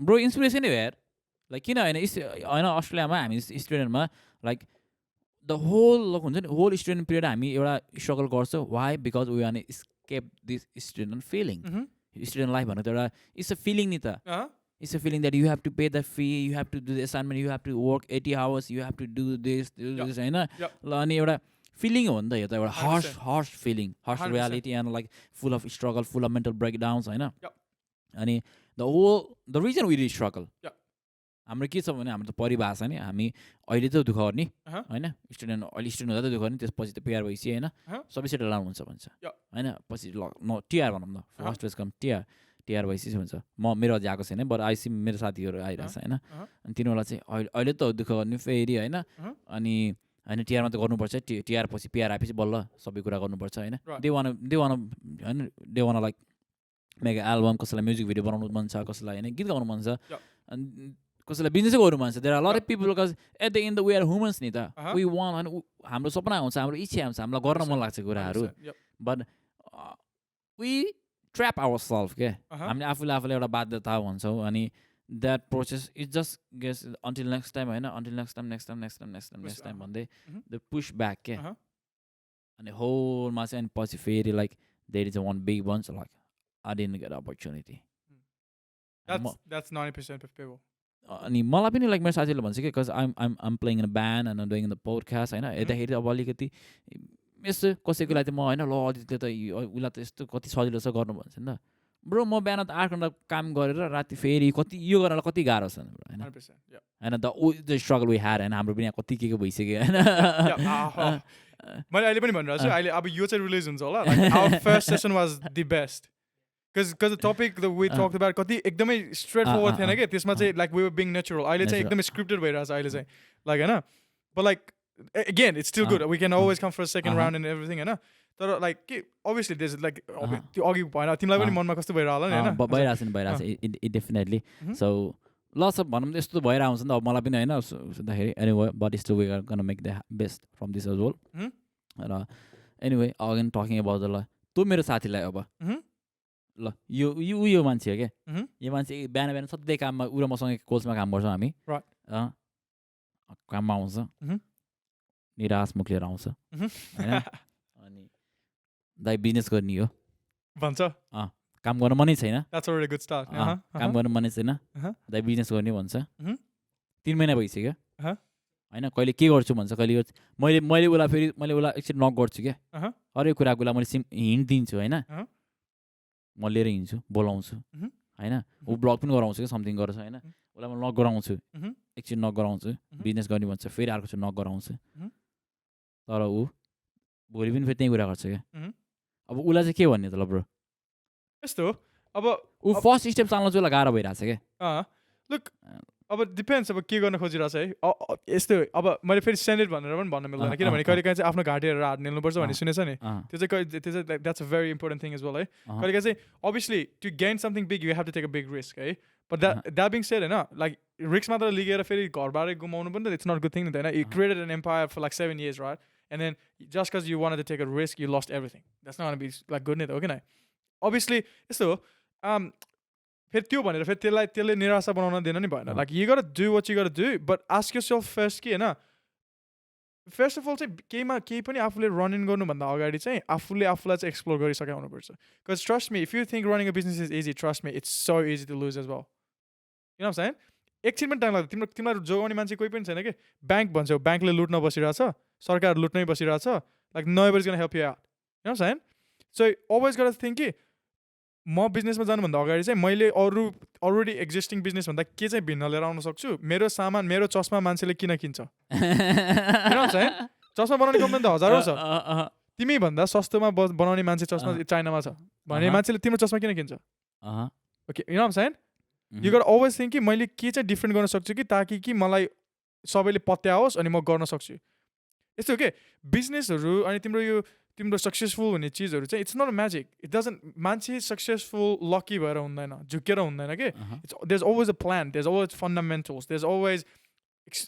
Speaker 1: bro inspiration हो यार like किन हैन अस्ट्रेलियामा हामी स्टुडेन्टमा like the whole हुन्छ नि whole student period हामी एउटा स्ट्रगल गर्छ why because we want to escape this student feeling student life भन्नु त एउटा it's a feeling नि त it's a feeling that you have to pay the fee you have to do the assignment you have to work 80 hours you have to do this हैन ल अनि एउटा feeling हो नि त यो त एउटा harsh feeling harsh reality and like full of struggle full of mental breakdowns हैन अनि the reason we really struggle हाम्रो के छ भने हाम्रो त परिभाषा नि हामी अहिले त दुःख गर्ने हैन स्टुडेन्ट अहिले स्टुडेन्ट हुँदा त दुःख गर्ने त्यसपछि त पेयर भइसक्यो हैन सबै सेटल डाउन हुन्छ भन्छ हैन पछि न टिआर भनौँ न फर्स्ट फेज कम टिआर भइसक्यो हुन्छ म मेरो अझै आएको छैन बट आइसी मेरो साथीहरू आइरहेको छ हैन अनि तिनीहरूलाई चाहिँ अहिले त दुःख गर्ने फेरि हैन अनि होइन टिआरमा त गर्नुपर्छ टिआर पछि पिआर आएपछि बल्ल सबै कुरा गर्नुपर्छ होइन
Speaker 2: Right.
Speaker 1: दे वान होइन they one like make album कसैलाई म्युजिक भिडियो बनाउनु मन छ कसैलाई होइन गीत गाउनु मन छ
Speaker 2: Yeah.
Speaker 1: अनि कसैलाई बिजनेसै गर्नु मन छ there are lot of people because at the end the we are humans नि त
Speaker 2: Uh-huh.
Speaker 1: वी वान होइन हाम्रो सपना हुन्छ हाम्रो इच्छा हुन्छ हामीलाई गर्न मन लाग्छ कुराहरू
Speaker 2: 100%. Yep.
Speaker 1: But we trap our self के
Speaker 2: Uh-huh.
Speaker 1: हामीले आफूलाई एउटा बाध्यता भन्छौँ अनि that process is just guess until next time होइन अन्टिल नेक्स्ट टाइम भन्दै
Speaker 2: Mhm.
Speaker 1: द पुस ब्याक के
Speaker 2: Uh-huh.
Speaker 1: अनि होलमा चाहिँ अनि पछि फेरि like there is a one big bunch like I didn't get opportunity
Speaker 2: That's 90% of people.
Speaker 1: अनि मलाई पनि लाइक मेरो साथीले भन्छ कि because I'm playing in band and doing in the podcast होइन हेर्दाखेरि अब अलिकति यस्तो कसैको लागि त म होइन ल अदितले त उसलाई त यस्तो कति सजिलो छ गर्नु भन्छ नि त ब्रो म बिहान त 8 घन्टा काम गरेर राति फेरि कति यो गर्नलाई कति गाह्रो छ होइन
Speaker 2: 100%. Yeah.
Speaker 1: होइन द स्ट्रगल वी ह्याड होइन हाम्रो पनि यहाँ कति के भइसक्यो होइन
Speaker 2: मैले अहिले पनि भनिरहेको छु अहिले अब यो चाहिँ रिलिज हुन्छ होला like our first session was the best because the topic that we talked about कति एकदमै straightforward थिएन के त्यसमा चाहिँ like we were being natural अहिले चाहिँ एकदमै scripted भइरहेछ अहिले चाहिँ like होइन but like again it's still good we can always come for a second round and everything होइन तर like के obviously there's like त्यो अघि भएन तिमीलाई पनि मनमा कस्तो भइरहेको होला नि होइन
Speaker 1: भइरहेछ नि डेफिनेटली सो ल सब भनौँ यस्तो भइरहेको हुन्छ नि त अब मलाई पनि होइन सुन्दाखेरि anyway but still we are gonna make the best from this as well र anyway again talking about the law तँ मेरो साथीलाई अब ल यो मान्छे हो क्या यो मान्छे बिहान बिहान सधैँ काममा उ र मसँग कोल्समा काम गर्छौँ हामी काममा आउँछ निराश मुख लिएर आउँछ होइन अनि दाइ बिजनेस गर्ने हो
Speaker 2: भन्छ
Speaker 1: काम गर्न मनै छैन
Speaker 2: That's already a good start.
Speaker 1: काम गर्न मनै छैन दाइ बिजनेस गर्ने भन्छ 3 महिना भइसक्यो होइन कहिले के गर्छु भन्छ कहिले गर्छु मैले उसलाई एकछिन नक गर्छु क्या हरेक कुराको लागि मैले हिन्ट दिन्छु होइन म लिएर हिँड्छु बोलाउँछु होइन ऊ ब्लग पनि गराउँछु क्या समथिङ गर्छ होइन उसलाई म नक गराउँछु एकछिन नक गराउँछु बिजनेस गर्ने भन्छ फेरि अर्को चाहिँ नक गराउँछु तर ऊ भोलि पनि फेरि त्यही कुरा गर्छ क्या अब उसलाई चाहिँ के भन्ने त ल ब्रो
Speaker 2: यस्तो अब
Speaker 1: ऊ फर्स्ट स्टेप चाल्न चाहिँ उसलाई गाह्रो भइरहेछ क्या
Speaker 2: लुक अब डिपेन्ड्स अब के गर्न खोजिरहेछ है यस्तो अब मैले फेरि स्ट्यान्डर्ड भनेर पनि भन्न मिल्दैन किनभने कहिले काहीँ चाहिँ आफ्नो घाँटीहरू हात निल्नुपर्छ भन्ने सुनेछ नि त्यो चाहिँ that's a very important thing is well है कहिले काहीँ चाहिँ obviously to gain something big you have to take a big risk है बट द्याट बिङ सेड होइन लाइक रिस्क मात्र लिएर फेरि घरबाटै गुमाउनु पनि त इट्स नट गुड थिङ नि त होइन you created an empire for like 7 years right and then just because you wanted to take a risk you lost everything that's not be like good नि त हो किन अभियसली यस्तो हो फेरि त्यो भनेर फेरि त्यसले निराशा बनाउन दिन नि भएन like you got do what you got do but ask yourself first कि होइन फर्स्ट अफ अल चाहिँ केही पनि आफूले रन इन गर्नुभन्दा अगाडि चाहिँ आफूलाई चाहिँ एक्सप्लोर गरिसकेको हुनुपर्छ because trust me if you think running a business is easy trust me it's so easy to lose as well किन भन्छ एकछिन पनि टाइम लाग्छ तिमीलाई जोगाउने मान्छे कोही पनि छैन कि ब्याङ्क भन्छौ ब्याङ्कले लुट्न बसिरहेछ सरकार लुट्नै बसिरहेछ like nobody is gonna help you out किन भन्छ सो अलवेज गट थिङ्क कि म बिजनेसमा जानुभन्दा अगाडि चाहिँ मैले अरू अलरेडी एक्जिस्टिङ बिजनेसभन्दा के चाहिँ भिन्न लिएर आउन सक्छु मेरो सामान मेरो चस्मा मान्छेले किन किन्छ चस्मा बनाउने कम्पनी त हजारौँ छ तिमी भन्दा सस्तोमा बनाउने मान्छे चस्मा चाइनामा छ भने मान्छेले तिम्रो चस्मा किन किन्छ okay you know you got always think कि मैले के चाहिँ डिफ्रेन्ट गर्न सक्छु कि ताकि कि मलाई सबैले पत्याओस् अनि म गर्न सक्छु यस्तो के बिजनेसहरू अनि तिम्रो सक्सेसफुल हुने चिजहरू चाहिँ it's not a magic it doesn't मान्छे सक्सेसफुल लकी भएर हुँदैन झुकेर हुँदैन कि there is always a plan there is always fundamentals there is always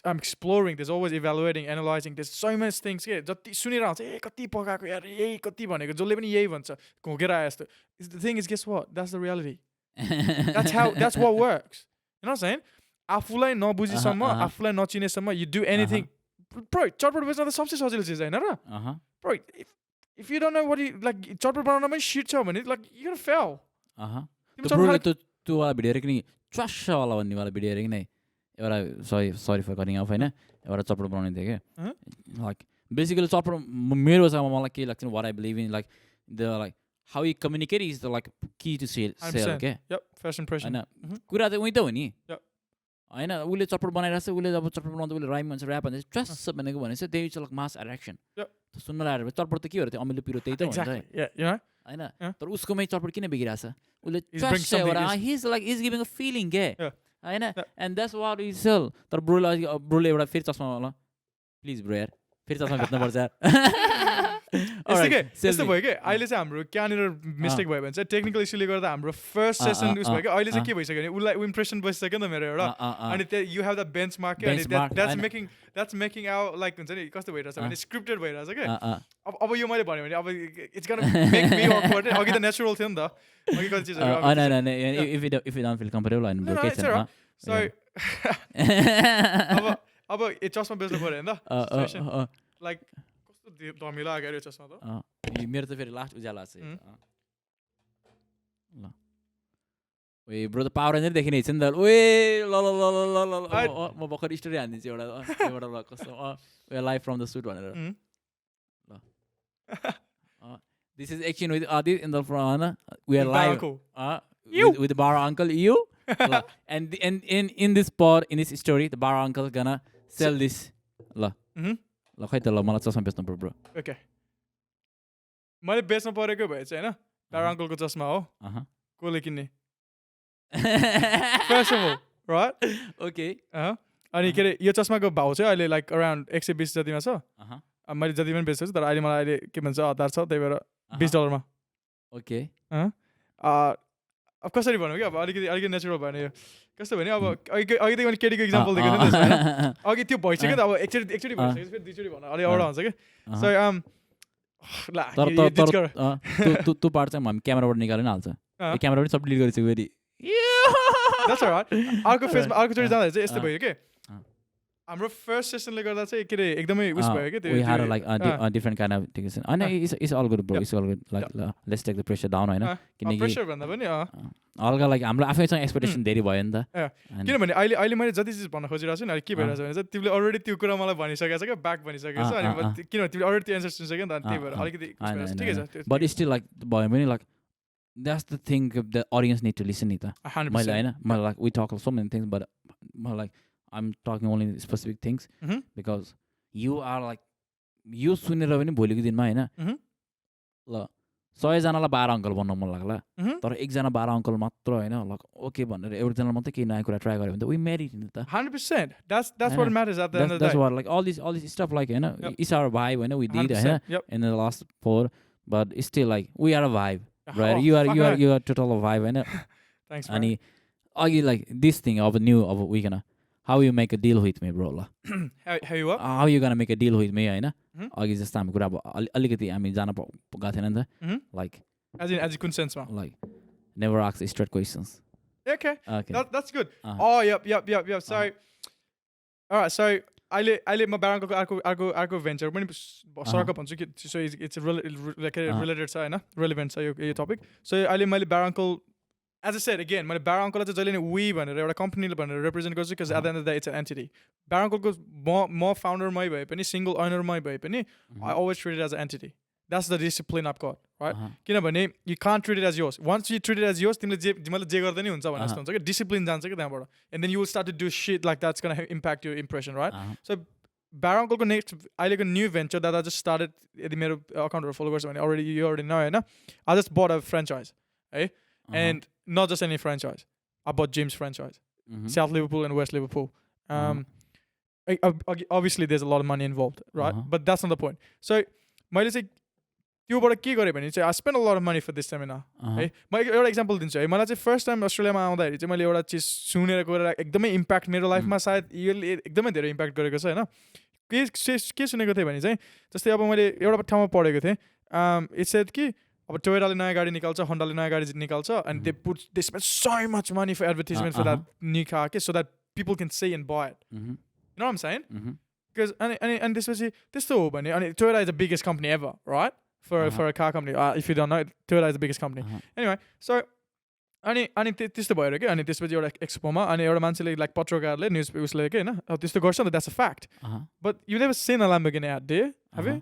Speaker 2: I'm exploring there is always evaluating analysing there so much things के जति सुनेर आउँछ कति पकाएको यार यही कति भनेको जसले पनि यही भन्छ घोकेर आए जस्तो the thing is guess what that's the reality that's what works होइन आफूलाई नबुझेसम्म आफूलाई नचिनेसम्म यु डु एनिथिङ चटपट बेच्न त सबसे सजिलो चिज होइन र if you don't know what you like चटपट बनाउन पनि शिट छ भने like you're fail
Speaker 1: त्यो वाला भिडियो हेरेको नि च्वास वाला भन्ने वाला भिडियो हेरेको नि एउटा सरी फर कटिङ अफ होइन एउटा चटपट बनाउने थियो क्या लाइक बेसिकली चटपट मेरो छ मलाई के लाग्छ what I believe in like the like how you communicate is the like key to sell के
Speaker 2: first impression
Speaker 1: होइन कुरा चाहिँ उही त हो नि होइन उसले चटपट बनाइरहेको छ उसले जब चटपट बनाउँदा उसले राइम भन्छ ऱ्याप भन्छ च्वास भनेको भनेपछि त्यही चाहिँ मास एट्र्याक्सन सुन्न लागेर चटपट त के हो त्यो अमिलो पिरो त्यही त हुन्छ होइन तर उसकोमै चटपट किन बिगिरहेछ उसले his like is giving a feeling के होइन and that's what is sell तर ब्रोले एउटा फेरि चस्मा होला प्लिज ब्रो यार फेरि चस्मा बेच्नुपर्छ यार
Speaker 2: यस्तो भयो कि अहिले चाहिँ हाम्रो कहाँनिर मिस्टेक भयो भने चाहिँ टेक्निकल इस्युले गर्दा हाम्रो फर्स्ट सेसन उस भयो कि अहिले चाहिँ के भइसक्यो भने उसलाई इम्प्रेसन बसिसक्यो नि त मेरो एउटा अनि you have the bench mark अनि द्याट्स मेकिङ आवर लाइक हुन्छ नि कस्तो भइरहेछ भने स्क्रिप्टेड भइरहेछ कि अब यो मैले भन्यो भने अब it's gonna make me awkward अघि त नेचुरल थियो नि त अघि कति चिजहरू
Speaker 1: if you don't feel comfortable and location
Speaker 2: so अब यो चस्मा बेच्नु पर्यो होइन लाइक कस्तो धमिलो आएको यो चस्मा त
Speaker 1: मेरो त फेरि लास्ट उज्यालो छ ल ओए ब्रो त पावर रेन्जर देखिने छ नि त ओए ल ल ल ल ल ल म भर्खर स्टोरी हानिदिन्छु एउटा एउटा ल कस्तो लाइभ फ्रम द सुट भनेर ल this is action with Aadit in the front we are live with Barra uncle you and in this pod in this story the Barra uncle gonna sell this ल खै त ल मलाई चस्मा बेच्नु पर्यो ब्रो
Speaker 2: ओके मैले बेच्नु परेको भए चाहिँ होइन बारा अङ्कलको चस्मा हो कसले किन्ने first of all right
Speaker 1: okay
Speaker 2: अनि के अरे यो चस्माको भाउ चाहिँ अहिले लाइक अराउन्ड 120 जतिमा छ मैले जति पनि बेच्छु तर अहिले मलाई अहिले के भन्छ आधार छ त्यही भएर $20
Speaker 1: ओके
Speaker 2: अब कसरी भनौँ कि अब अलिकति नेचुरल भयो यो कस्तो भने अब अघि त मैले केटीको इक्जाम्पल दिएको थिएँ नि अघि त्यो भइसक्यो नि त अब एकचोटि भइसक्यो फेरि दुईचोटि भन अलिक एउटा हुन्छ कि सो
Speaker 1: त्यो पार्ट चाहिँ हामी क्यामेराबाट निकाल्नु हाल्छ क्यामेराबाट सब डिलिट गरिसक्यो फेरि
Speaker 2: अर्कोचोटि जाँदा चाहिँ यस्तो भयो कि हाम्रो फर्स्ट सेसनले गर्दा चाहिँ के अरे एकदमै उस भयो कि
Speaker 1: we had like different kind of things and it's all good bro it's all good like let's take the pressure down हैन
Speaker 2: किनकि प्रेसर भन्दा पनि
Speaker 1: हल्का लाइक हाम्रो आफैसँग एक्सपेक्टेसन धेरै भयो नि त
Speaker 2: किनभने अहिले मैले जति चिज भन्न खोजिरहेको छु नि अहिले के भइरहेछ भने चाहिँ तिमीले अलरेडी त्यो कुरा मलाई भनिसकेको छ क्या ब्याक भनिसकेको छ अनि किनभने तिमीले अलरेडी त्यो एन्सर सुनिसक्यो नि त त्यही भएर अलिकति ठिकै छ
Speaker 1: बट स्टिल लाइक भयो भने like that's the thing the audience need to listen नि त मैले हैन मैले like we talk so many things but like I'm talking only specific things because you are like you सुनेर पनि भोलिको दिनमा हैन ल 100 जनालाई 12 अङ्कल बन्न मन लाग्ला तर एकजना 12 अङ्कल मात्र हैन ल ओके भनेर एउटा मात्रै केही नयाँ कुरा ट्राई गर्यो भने त we made it नि त
Speaker 2: 100% that's what matters at the end of the day
Speaker 1: that's what like all this stuff like हैन it's our vibe हैन we did हैन in the last 4 but it's still like we are a vibe right you are total a vibe हैन
Speaker 2: thanks
Speaker 1: अनि अघि like this thing of new of we gonna how you make a deal with me bro la
Speaker 2: how you what
Speaker 1: how you gonna make a deal with me हैन अघि जस्तो हामी कुरा अब अलिकति हामी जान गएको थिएन नि त like
Speaker 2: as in कुन सेन्समा
Speaker 1: like never ask straight questions
Speaker 2: okay that's good oh yep so alright so अहिले म बाराङको अर्को भेन्चर पनि सरक भन्छु कि सो इट्स रिलेटेड छ हैन रेलेभेन्ट छ यो टपिक सो अहिले मैले बाराङको as I said again मैले बारा अङ्कललाई चाहिँ जहिले नै वी भनेर एउटा कम्पनीले भनेर रिप्रेजेन्ट गर्छु because at the end of the it's an entity Barra अङ्कलको म फाउन्डरमै भए पनि सिङ्गल ओनरमै भए पनि I always treat it as a entity that's the discipline of gut right किनभने you can't treat it as yours once you treat it as yours तिमीले मतलब जे गर्दा नि हुन्छ भने जस्तो हुन्छ कि डिसिप्लिन जान्छ कि त्यहाँबाट and then you will start to do shit like that's gonna impact you impression right so Barra अङ्कलको नेक्स्ट अहिलेको new venture that I just started यदि मेरो अकाउन्टहरू फलो गर्छ भने अलरेडी यु अलरेडी नो होइन I just but a franchise है and not just any franchise. I bought Jim's franchise, South Liverpool and West Liverpool. Obviously, there's a lot of money involved, right? But that's not the point. So, मैले चाहिँ त्योबाट के गरेँ भने चाहिँ I spent a lot of money for this seminar. है म एउटा इक्जाम्पल दिन्छु है मलाई चाहिँ फर्स्ट टाइम अस्ट्रेलियामा आउँदाखेरि चाहिँ मैले एउटा चिज सुनेर गएर एकदमै इम्प्याक्ट मेरो लाइफमा सायद यसले एकदमै धेरै इम्प्याक्ट गरेको छ होइन के सुनेको थिएँ भने चाहिँ जस्तै अब मैले एउटा ठाउँमा पढेको थिएँ इट्स सेड कि अब टोयोटाले नयाँ गाडी निकाल्छ होन्डाले नयाँ गाडी निकाल्छ and they spend so much money for advertisement for that new car so that people can see and buy it. You know what I'm saying? Because and त्यसपछि त्यस्तो हो भने अनि Toyota is the biggest company ever, right? For a car company. If you don't know, Toyota is the biggest company. Anyway, so अनि त्यस्तो भएर के अनि त्यसपछि एउटा एक्सपोमा अनि एउटा मान्छेले लाइक पत्रकारले न्युज उसले के हैन त्यस्तो गर्छ नि that's a fact. But you never seen a Lamborghini ad, do you? Have you?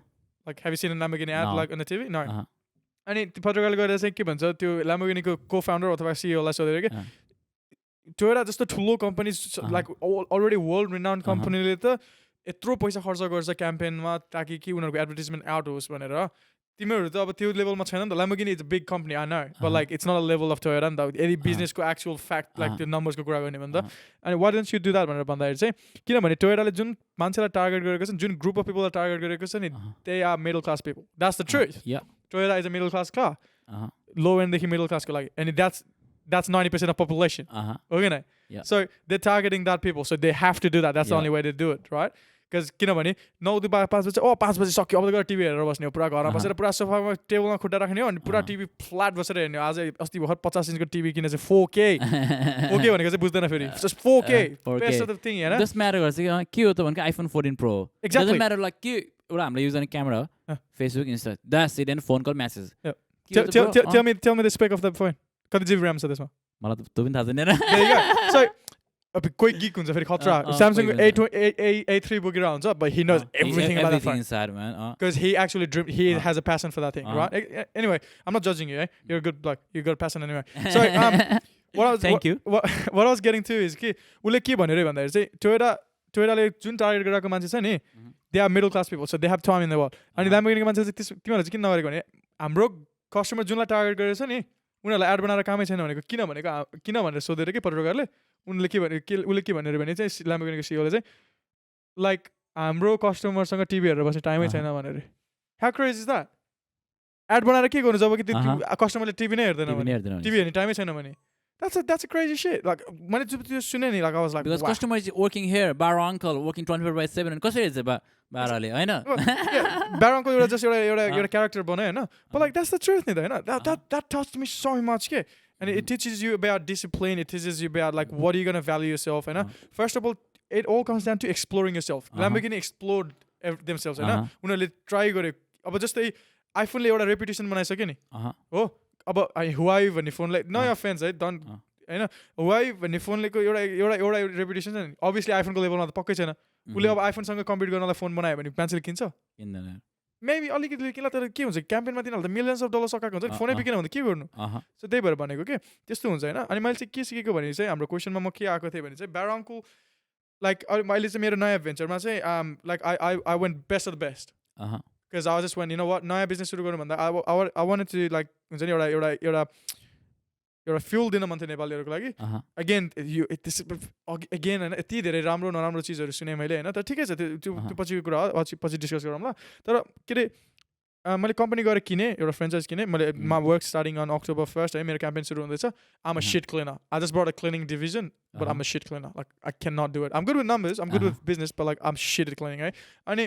Speaker 2: Like have you seen a Lamborghini ad like on the TV? No. अनि पत्रकारले गरेर चाहिँ के भन्छ त्यो ल्याम्बोर्गिनीको को फाउन्डर अथवा सिइओलाई सोधेर के टोयोटा जस्तो ठुलो company like already world renowned कम्पनीले त यत्रो पैसा खर्च गर्छ क्याम्पेनमा ताकि कि उनीहरूको एडभर्टिजमेन्ट आउट होस् भनेर तिमीहरु त अब त्यो लेभलमा छैन नि त Lamborghini is a big company I know but like it's not a level of Toyota नि त यदि business को actual fact like त्यो numbers को कुरा गर्ने भने त अनि why don't you do that भनेर भन्दाखेरि चाहिँ किनभने Toyota ले जुन मान्छेलाई टार्गेट गरेको छ जुन group of people लाई टार्गेट गरेको छ नि they are middle class people that's the truth Toyota is a middle class car low end देखि middle class को लागि and that's 90% of population okay so they're targeting that people so they have to do that that's the only way to do it right because किनभने 9 5 बजे 5 बजे सक्यो अब त गएर टिभी हेरेर बस्ने हो पुरा घरमा बसेर पुरा सोफामा टेबलमा खुट्टा राख्ने हो अनि पुरा टिभी फ्ल्याट बसेर हेर्ने हो आज अस्ति भर्खर 50 इंचको टिभी किने चाहिँ 4K 4K भनेको चाहिँ बुझ्दैन फेरि just 4K best of the thing हैन
Speaker 1: just matter गर्छ के हो त भनेको iPhone 14 Pro doesn't matter like के एउटा हामीले युज गर्ने क्यामेरा हो Facebook Insta that's it and phone call message
Speaker 2: tell me the spec of the phone कति GB RAM छ त्यसमा
Speaker 1: मलाई त त्यो पनि थाहा छैन र
Speaker 2: there you go so अब कोही geek हुन्छ फेरि खतरा Samsung A3 बोकेर हुन्छ but he knows everything about that phone
Speaker 1: inside man
Speaker 2: because he actually he has a passion for that thing right anyway I'm not judging you you're a good bloke you got a passion anyway so
Speaker 1: thank you
Speaker 2: what I was getting to is कि उले के भन्यो रे भन्दाखेरि चाहिँ Toyota ले जुन target गरेको मान्छे छ नि they are middle class people so they have time in the world अनि Lamborghini को मान्छे चाहिँ तिमीहरुले चाहिँ किन नगरेको भने हाम्रो कस्टमर जुनलाई टार्गेट गरेको छ नि उनीहरुलाई एड बनाएर कामै छैन भनेको किन भनेर सोधेर के पत्रकारले उनले के भन्यो भने चाहिँ Lamborghini को CEO ले चाहिँ लाइक हाम्रो कस्टमरसँग टिभी हेरेर बस्ने टाइमै छैन भनेर how crazy is that ad बनाएर के गर्नु जब कि कस्टमरले टिभी नै हेर्दैन भने टिभी हेर्ने टाइमै छैन भने that's a crazy shit like मैले त्यो सुने नि like I was like
Speaker 1: because customer is working here Barra uncle working 24/7 and कसरी चाहिँ बाराले हैन
Speaker 2: Barra uncle एउटा just एउटा character बनायो हैन but like that's the truth नि त हैन that touched me so much के and it teaches you about discipline it teaches you about like what are you going to value yourself हैन first of all it all comes down to exploring yourself Lamborghini explored themselves हैन उनीहरुले try गरे अब जस्तै आइफोनले एउटा reputation बनाइसक्यो नि हो अब हुआई भन्ने फोनलाई नो अफेन्स है डोन्ट हैन हुआई भन्ने फोनले को एउटा रेपुटेसन छ नि obviously आइफोनको लेभलमा त पक्कै छैन उले अब आइफोनसँग कम्पिट गर्नलाई फोन बनायो भने मान्छेले किन्छ
Speaker 1: किन्दैन
Speaker 2: मेबी अलिकति किन तर के हुन्छ क्याम्पेनमा तिनीहरुले त मिलियन्स अफ डलर सकाएको हुन्छ फोनै बिकेन भने के गर्नु सो त्यही भएर भनेको के त्यस्तो हुन्छ हैन अनि मैले चाहिँ के सिकेको भने चाहिँ हाम्रो क्वेशनमा म के आएको थिएँ भने चाहिँ Barra लाइक अहिले चाहिँ मेरो नयाँ भेन्चरमा चाहिँ like I went best of the best because I was just when you know what नयाँ बिजनेस सुरु गर्नु भन्दा I wanted to like हुन्छ नि एउटा फ्युल दिन मन थियो नेपालीहरुको लागि अगेन अगेन हैन यति धेरै राम्रो नराम्रो चीजहरु सुने मैले हैन तर ठिकै छ त्यो पछिको कुरा हो पछि डिस्कस गरौँला तर के रे मैले कम्पनी गएर किने एउटा फ्रेन्चाइज किने मैले my work starting on October 1st है मेरो क्याम्पेन सुरु हुँदैछ I'm a shit cleaner I just brought a cleaning division but I'm a shit cleaner like I cannot do it I'm good with numbers I'm good with business but like I'm shit at cleaning है अनि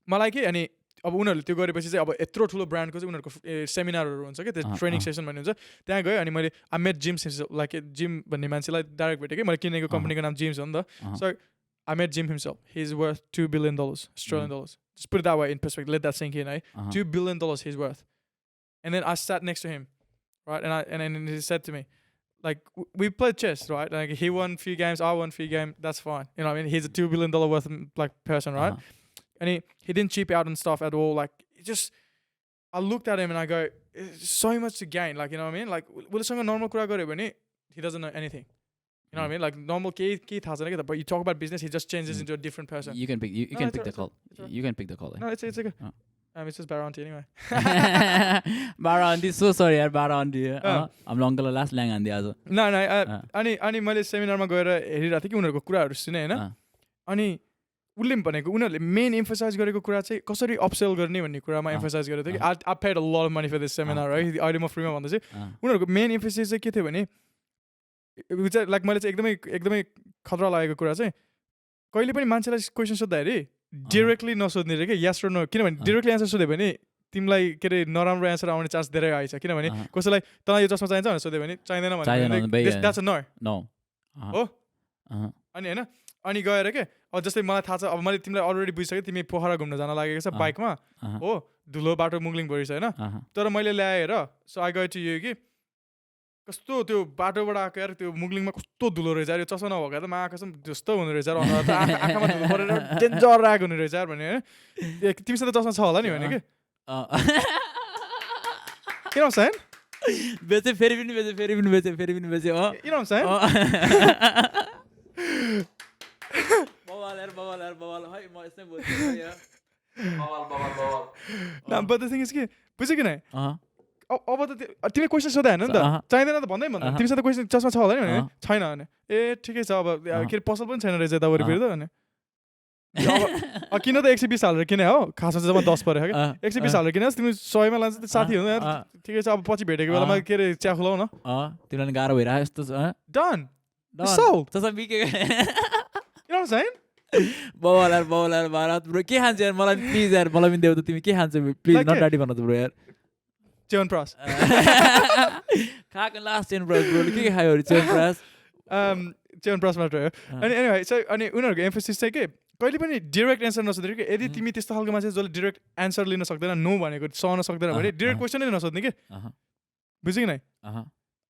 Speaker 2: मलाई के अनि अब उनीहरुले त्यो गरेपछि चाहिँ अब यत्रो ठुलो ब्रान्डको चाहिँ उनीहरुको सेमिनारहरु हुन्छ के त्यो ट्रेनिङ सेसन भन्ने हुन्छ त्यहाँ गयो अनि मैले I met Jim like gym भन्ने मान्छेलाई डाइरेक्ट भेटे के मैले किनेको कम्पनीको नाम जिम्स हो नि त so I met Jim himself he's worth $2 billion Australian dollars just put it that way in perspective let that sink in eh $2 billion he's worth and then I sat next to him right and then he said to me like we played chess right like he won a few games I won a few games that's fine you know what I mean he's a $2 billion worth like person right and he didn't cheap out and stuff at all like it just I looked at him and I go so much to gain like you know what I mean like उलेसँग normal कुरा गर्यो भने he doesn't know anything you know what I mean like normal के थाहा छैन के but you talk about business he just changes into a different person
Speaker 1: you can pick you can pick the call you can pick the call
Speaker 2: no it's okay it's just Barra auntie anyway
Speaker 1: Barra auntie so sorry यार Barra auntie हाम्रो अंकललाई last ल्याङ आन्दी आज
Speaker 2: न अनि मैले सेमिनारमा गएर हेरिरहेको थिएँ कि उनीहरुको कुराहरु सुने हैन अनि उले भनेको उनीहरुले मेन एम्फसाइज गरेको कुरा चाहिँ कसरी अपसेल गर्ने भन्ने कुरामा एम्फसाइज गरेको थियो कि I paid a lot of money for this seminar right अहिले म फ्रीमा भन्दै छु उनीहरुको मेन एम्फसाइज चाहिँ के थियो भने लाइक मैले चाहिँ एकदमै खतरा लागेको कुरा चाहिँ कहिले पनि मान्छेलाई क्वेशन सोध्दाखेरि डाइरेक्टली नसोध्ने रे के यस र नो किनभने डाइरेक्टली आन्सर सोध्यो भने तिमीलाई के रे नराम्रो आन्सर आउने चान्स धेरै आइछ किनभने कसैलाई तँलाई यो चस्मा चाहिन्छ भनेर सोध्यो भने चाहिदैन भने द्याट्स अ नो हो अनि हैन अनि गएर के अब जस्तै मलाई थाहा छ अब मैले तिमीलाई अलरेडी बुझिसके तिमी पोखरा घुम्न जान लागेको छ बाइकमा हो धुलो बाटो मुग्लिङ भइछ हैन तर मैले ल्याएर so I go to you कि कस्तो त्यो बाटोबाट आएको यार त्यो मुग्लिङमा कस्तो धुलो रहेछ यो चस्मा नभएको त म आँखा जस्तो हुने रहेछ अनुहार त आँखामा धुलो परेर डेन्जर आएको हुने रहेछ यार भने तिमीसँग त चस्मा छ होला नि भने के किन भन्छ
Speaker 1: बेचे फेरि पनि बेचे
Speaker 2: किन भन्छ
Speaker 1: बवाल है म यसमै बोल्छु यार
Speaker 2: Now, but the thing is कि बुझ्यो कि नै अब त तिमीले क्वेसन सोधे हैन नि त
Speaker 1: Uh-huh.
Speaker 2: चाहिँदैन त भन्दै भन्दैन तिमीसँग क्वेसन चस्मा छ होला नि भने छैन भने ए ठिकै छ अब के अरे पसल पनि छैन रहेछ यता वरिपरि त भने अब किन त 120 हालेर किने हो खासमा चाहिँ जम्मा 10 पऱ्यो क्या 120 हालेर किने तिमी 100 मा लान्छ त साथी हुनु यार ठिकै छ अब पछि भेटेको बेलामा के अरे चिया खुलाउ न
Speaker 1: तिमीलाई गाह्रो भइरहेको यस्तो छ
Speaker 2: डन सोल्ड
Speaker 1: त्यसमा बिके
Speaker 2: you know what I'm saying
Speaker 1: बाबालार भारत ब्रो के खान्छ यार मलाई प्लिज यार मलाई पनि देऊ त तिमी के खान्छ please
Speaker 2: Like
Speaker 1: not
Speaker 2: it.
Speaker 1: Daddy भन त ब्रो यार
Speaker 2: च्यवनप्राश
Speaker 1: खाएको लास्ट च्यवनप्राश ब्रो के खायो अरे च्यवनप्राश
Speaker 2: च्यवनप्राश मात्र हो अनि एनिवे सो अनि उनीहरूको एम्फोसिस चाहिँ के कहिले पनि डाइरेक्ट एन्सर नसोध्ने कि यदि तिमी त्यस्तो खालको मान्छे जसले डाइरेक्ट एन्सर लिन सक्दैन नो भनेको सहन सक्दैन भने डाइरेक्ट क्वेसनै नसोध्ने कि बुझ्यो कि नै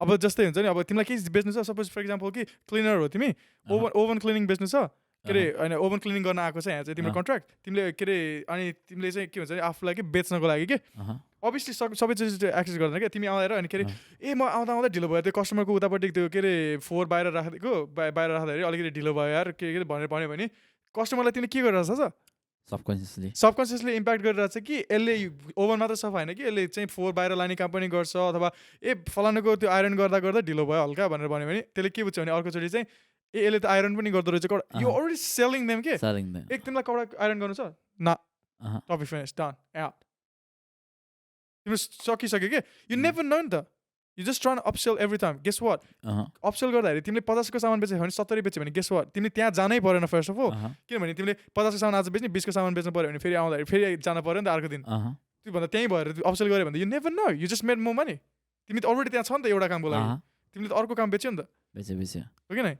Speaker 2: अब जस्तै हुन्छ नि अब तिमीलाई केही बेच्नु छ सपोज फर इक्जाम्पल कि क्लिनर हो तिमी ओभन क्लिनिङ बेच्नु छ के अरे होइन ओभन क्लिनिङ गर्न आएको छ यहाँ चाहिँ तिम्रो कन्ट्र्याक्ट तिमीले के अरे अनि तिमीले चाहिँ के भन्छ नि आफूलाई कि बेच्नको लागि के अभियसली सबै चिज एक्सेस गर्दैन क्या तिमी आएर अनि के अरे ए म आउँदा आउँदा ढिलो भयो त्यो कस्टमरको उतापट्टि त्यो के अरे फोहोर बाहिर राखेको बाहिर राख्दाखेरि अलिकति ढिलो भयो यार के भनेर भन्यो भने कस्टमरलाई तिमीले के गरिरहेको छ सबकन्सियसली इम्प्याक्ट गरिरहेको छ कि यसले ओभन मात्र सफा होइन कि यसले चाहिँ फोहोर बाहिर लाने काम पनि गर्छ अथवा ए फलानुको त्यो आइरन गर्दा ढिलो भयो हल्का भनेर भन्यो भने त्यसले के बुझ्छ भने अर्कोचोटि चाहिँ ए यसले त आइरन पनि गर्दो रहेछ यो अलरेडी सेलिङ देम के एक तिमीलाई कपडा आइरन गर्नु छ न टपिक फिनिस डन आउट तिम्रो सकिसक्यो कि यु नेभर नो नि त you just try upsell every time guess what upsell गर्दाखेरि तिमीले 50 को सामान बेच्यो भने 70 बेच्यो भने गेस वाट तिमीले त्यहाँ जानै परेन फर्स्ट अफ अल किनभने तिमीले 50 को सामान आज बेच्ने 20 को सामान बेच्नु पर्यो भने फेरि आउँदाखेरि फेरि जानु पर्यो नि त अर्को दिन त्यो भन्दा त्यहीँ भएर अपसेल गऱ्यो भने you never know you just made more money तिमी त अलरेडी त्यहाँ छ नि त एउटा कामको लागि तिमीले त अर्को काम बेच्यो नि त हो कि नै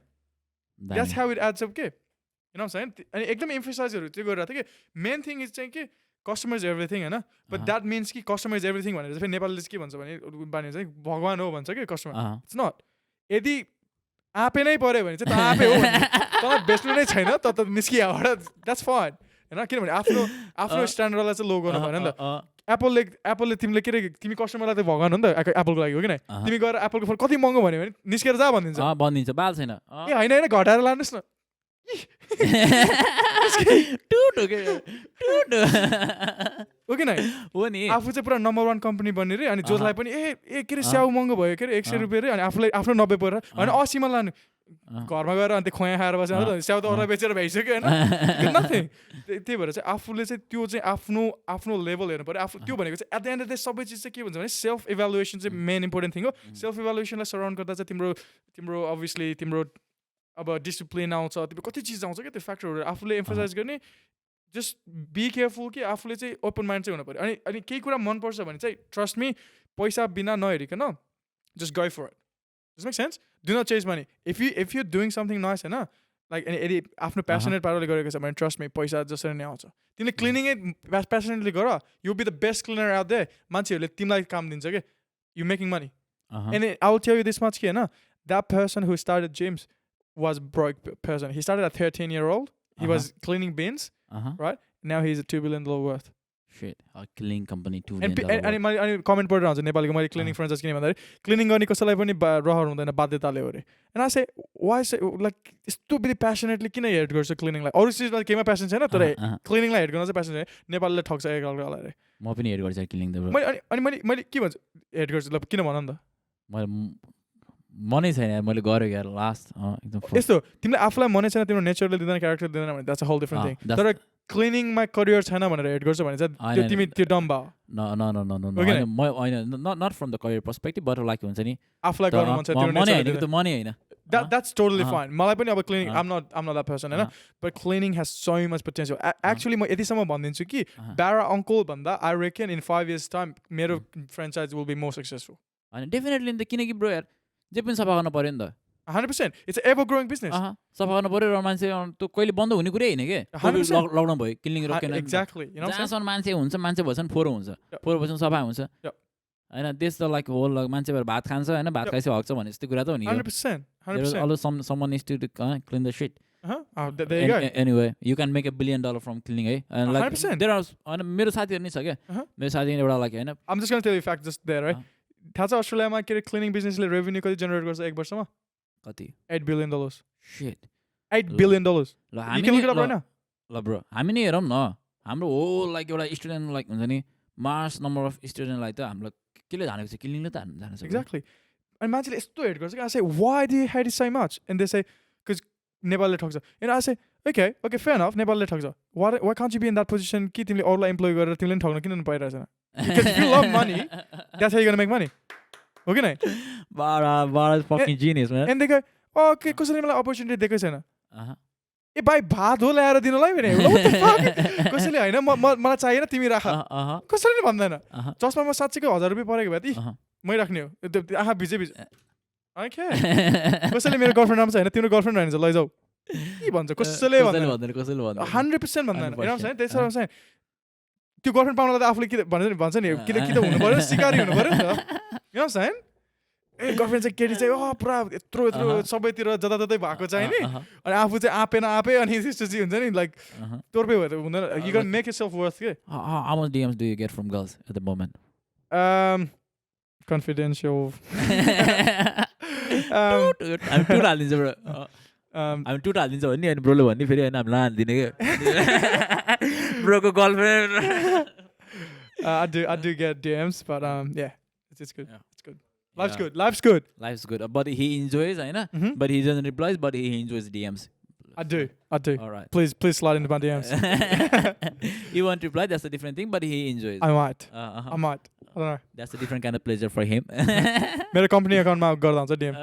Speaker 2: that's how it adds up के you know what I'm saying अनि एकदम एम्फसाइजहरू त्यो गरिरहेको थियो कि मेन थिङ इज चाहिँ कि कस्टमर इज एभ्रिथिङ होइन बट द्याट मिन्स कि कस्टमर इज एभ्रिथिङ भनेर चाहिँ फेरि नेपालीले चाहिँ के भन्छ भने बानी चाहिँ भगवान हो भन्छ कि कस्टमर इट्स नट यदि आँपे नै पऱ्यो भने चाहिँ त आँपे हो तँलाई बेच्नु नै छैन त निस्किहाबाट द्याट्स फाइन होइन किनभने आफ्नो स्ट्यान्डर्डलाई चाहिँ लो गर्नु भएन नि त एप्पलले तिमीले के अरे तिमी कस्टमरलाई त भगवान हो नि त एप्पलको लागि हो कि नै तिमी गएर एप्पलको फोन कति महँगो भन्यो भने निस्केर जा भनिदिन्छ
Speaker 1: बाल छैन
Speaker 2: ए होइन घटाएर लानुहोस् न हो कि नै
Speaker 1: हो नि
Speaker 2: आफू चाहिँ पुरा नम्बर 1 कम्पनी बन्ने रे अनि जसलाई पनि ए के अरे स्याउ महँगो भयो के अरे 100 रुपियाँ रे अनि आफूलाई आफ्नो 90 परेर होइन 80 मा लानु घरमा गएर अनि खोया खाएर बसेर स्याउ त अरूलाई बेचेर भइसक्यो होइन नथिङ त्यही भएर चाहिँ आफूले चाहिँ त्यो चाहिँ आफ्नो लेभल हेर्नु पऱ्यो आफू त्यो भनेको चाहिँ at the end of the सबै चिज चाहिँ के भन्छ भने सेल्फ इभ्यालुएसन चाहिँ मेन इम्पोर्टेन्ट थिङ हो सेल्फ इभ्यालुएसनलाई सराउन्ड गर्दा चाहिँ तिम्रो अभियसली तिम्रो अब डिसिप्लिन आउँछ तिम्रो कति चिज आउँछ क्या त्यो फ्याक्टरहरू आफूले एम्फसाइज गर्ने जस्ट बी केयरफुल कि आफूले चाहिँ ओपन माइन्ड चाहिँ हुनु पऱ्यो अनि केही कुरा मनपर्छ भने चाहिँ ट्रस्ट मी पैसा बिना नहेरिकन just go for it does make sense do not chase money if you doing something nice होइन लाइक यदि आफ्नो प्यासनेट पाराले गरेको छ भने ट्रस्ट मी पैसा जसरी नै आउँछ तिमीले क्लिनिङै प्यासनेटली गर you be the best cleaner out there मान्छेहरूले तिमीलाई काम दिन्छ क्या you making money and I will tell you this much कि होइन that person who started James was broke person. He started at 13-year-old. He was cleaning bins, right? Now he's a $2 billion worth.
Speaker 1: Shit, a cleaning company $2 billion.
Speaker 2: अनि comment पढेर हुन्छ नेपालीको मैले cleaning franchise किने भन्दाखेरि cleaning गर्ने कसैलाई पनि रहर हुँदैन बाध्यताले हो अरे and I say why say like यस्तो बेसी प्यासनेटली किन हेड गर्छ क्लिनिङलाई अरू चिजमा केहीमा प्यासन छैन तर क्लिनिङलाई हेड गर्न चाहिँ प्यासन छैन नेपालले ठग्छ एकअर्कालाई अरे
Speaker 1: म पनि हेड गर्छु क्लिनिङ त
Speaker 2: मैले के भन्छु हेड गर्छु ल किन भन नि त
Speaker 1: मनै छैन मैले गरेँ यार लास्ट एकदम
Speaker 2: यस्तो तिमीले आफूलाई मनै छैन तिम्रो नेचरले दिँदैन क्यारेक्टर दिँदैन भने that's a whole different thing तर क्लिनिङमा करियर छैन भनेर हेड गर्छ भने चाहिँ तिमी त्यो डम भयो
Speaker 1: म होइन not from the career perspective but like हुन्छ नि
Speaker 2: आफूलाई गर्नु मन छ त्यो
Speaker 1: मनै होइन त्यो मनै होइन
Speaker 2: द्याट्स टोटली फाइन मलाई पनि अब cleaning I'm not that person होइन but cleaning has so much potential actually म यतिसम्म भनिदिन्छु कि बारा अङ्कल भन्दा I reckon in 5 years time मेरो franchise will be more successful
Speaker 1: होइन डेफिनेटली नि त किनकि ब्रो यार जे पनि सफा गर्न पर्यो नि त
Speaker 2: 100% इट्स एभर ग्रोइङ बिजनेस
Speaker 1: सफा गर्न पर्यो र मान्छे त्यो कहिले बन्द हुने कुरै होइन के लकडाउन भयो क्लिनिङ रोकेन
Speaker 2: एक्ज्याक्टली
Speaker 1: जहाँसम्म मान्छे हुन्छ मान्छे भएपछि फोहोर हुन्छ फोहोर भएपछि सफा हुन्छ होइन देश त लाइक होल मान्छे भएर भात खान्छ होइन भात खाएपछि हग्छ भने जस्तो कुरा त हो नि
Speaker 2: 100%
Speaker 1: someone needs to clean the shit anyway you can make $1 billion from cleaning है and like
Speaker 2: 100%.
Speaker 1: there are होइन मेरो साथीहरू नि छ क्या मेरो साथी एउटा लाइक होइन
Speaker 2: I'm just going to tell you a fact just there right थाहा छ अस्ट्रेलियामा के अरे क्लिनिङ बिजनेसले रेभेन्यू कति जेनेरेट गर्छ एक वर्षमा
Speaker 1: कति
Speaker 2: $8 billion
Speaker 1: shit
Speaker 2: $8 billion
Speaker 1: ल हामी ल ब्रो हामी नै हेरौँ न हाम्रो होल लाइक एउटा स्टुडेन्ट लाइक हुन्छ नि मास नम्बर अफ स्टुडेन्टलाई त हाम्रो केले जानेको छ किलिङले त जानेको छ
Speaker 2: Exactly. अनि मान्छेले यस्तो हेट गर्छ कि I say why do you hate it so much and they say because नेपालले ठग्छ and I say okay fair enough नेपालले ठग्छ why can't you be in that position कि तिमीले अरूलाई इम्प्लोय गरेर तिमीले नि ठग्न किन पाइरहेछ because if you love money that's how you're gonna make money हो कि नै
Speaker 1: Barra is fucking genius man
Speaker 2: and they go okay कसैले मलाई अपर्च्युनिटी दिएकै छैन ए भाइ भात हो ल्याएर दिनुलाई भने कसैले होइन मलाई चाहिएन तिमी राख कसैले नि भन्दैन जसमा म 700 को 1000 रुपियाँ परेको भए मै राख्ने हो आँखा भिजे कसैले मेरो गर्लफ्रेन्ड राम्रो छ होइन तिम्रो गर्लफ्रेन्ड रहेछ लैजाऊ के भन्छ कसैले भन्दैन 100% भन्दैन त्यसो त्यो गर्लफ्रेन्ड पाउनलाई त आफूले के भन्छ नि कि त हुनु पर्यो सिकारी हुनु पर्यो नि त होइन ए गर्लफ्रेन्ड चाहिँ केटी चाहिँ पुरा यत्रो सबैतिर जताततै भएको चाहिँ नि अनि आफू चाहिँ आँपे अनि त्यसपछि हुन्छ नि लाइक तोर्पे भएर हुँदैन you can make yourself worth के
Speaker 1: how much DMs do you get from girls at the moment
Speaker 2: confidential
Speaker 1: I'm too हालिदिन्छ bro हामी टुट हालिदिन्छ भने नि अनि ब्रोले भन्ने फेरि होइन हामीलाई हालिदिने के ब्रोको girlfriend
Speaker 2: I do get DMs but yeah it's good it's good life's good
Speaker 1: but he enjoys होइन but he doesn't reply but he enjoys DMs
Speaker 2: I do
Speaker 1: all right
Speaker 2: please slide into my DMs
Speaker 1: you won't reply that's a different thing but he enjoys
Speaker 2: I might I don't know
Speaker 1: that's a different kind of pleasure for him
Speaker 2: मेरो company अकाउन्टमा गर्दा हुन्छ DM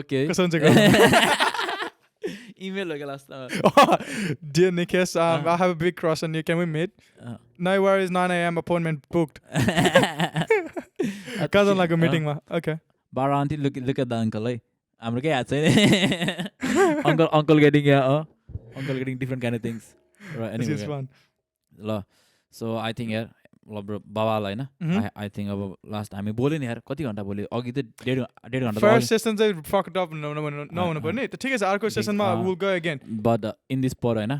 Speaker 1: okay
Speaker 2: कसरी चाहिँ
Speaker 1: email हो last
Speaker 2: dear Nikesh I have a big crush on you can we meet no worries 9 AM appointment booked cousinको मिटिङमा okay
Speaker 1: Barra auntie look at the uncle है हाम्रो के याद छैन uncle getting uncle getting different kind of things right anyway
Speaker 2: this is fun
Speaker 1: ल so I think यार ल bro बाबालाई हैन I think अब लास्ट हामी बोल्यो नि यार कति घण्टा बोल्यो अघि त डेढ घण्टा
Speaker 2: फर्स्ट सेसन चाहिँ फक्ड अप नहुनु पर्ने त ठिकै छ अर्को सेसनमा we'll go again
Speaker 1: but in this part हैन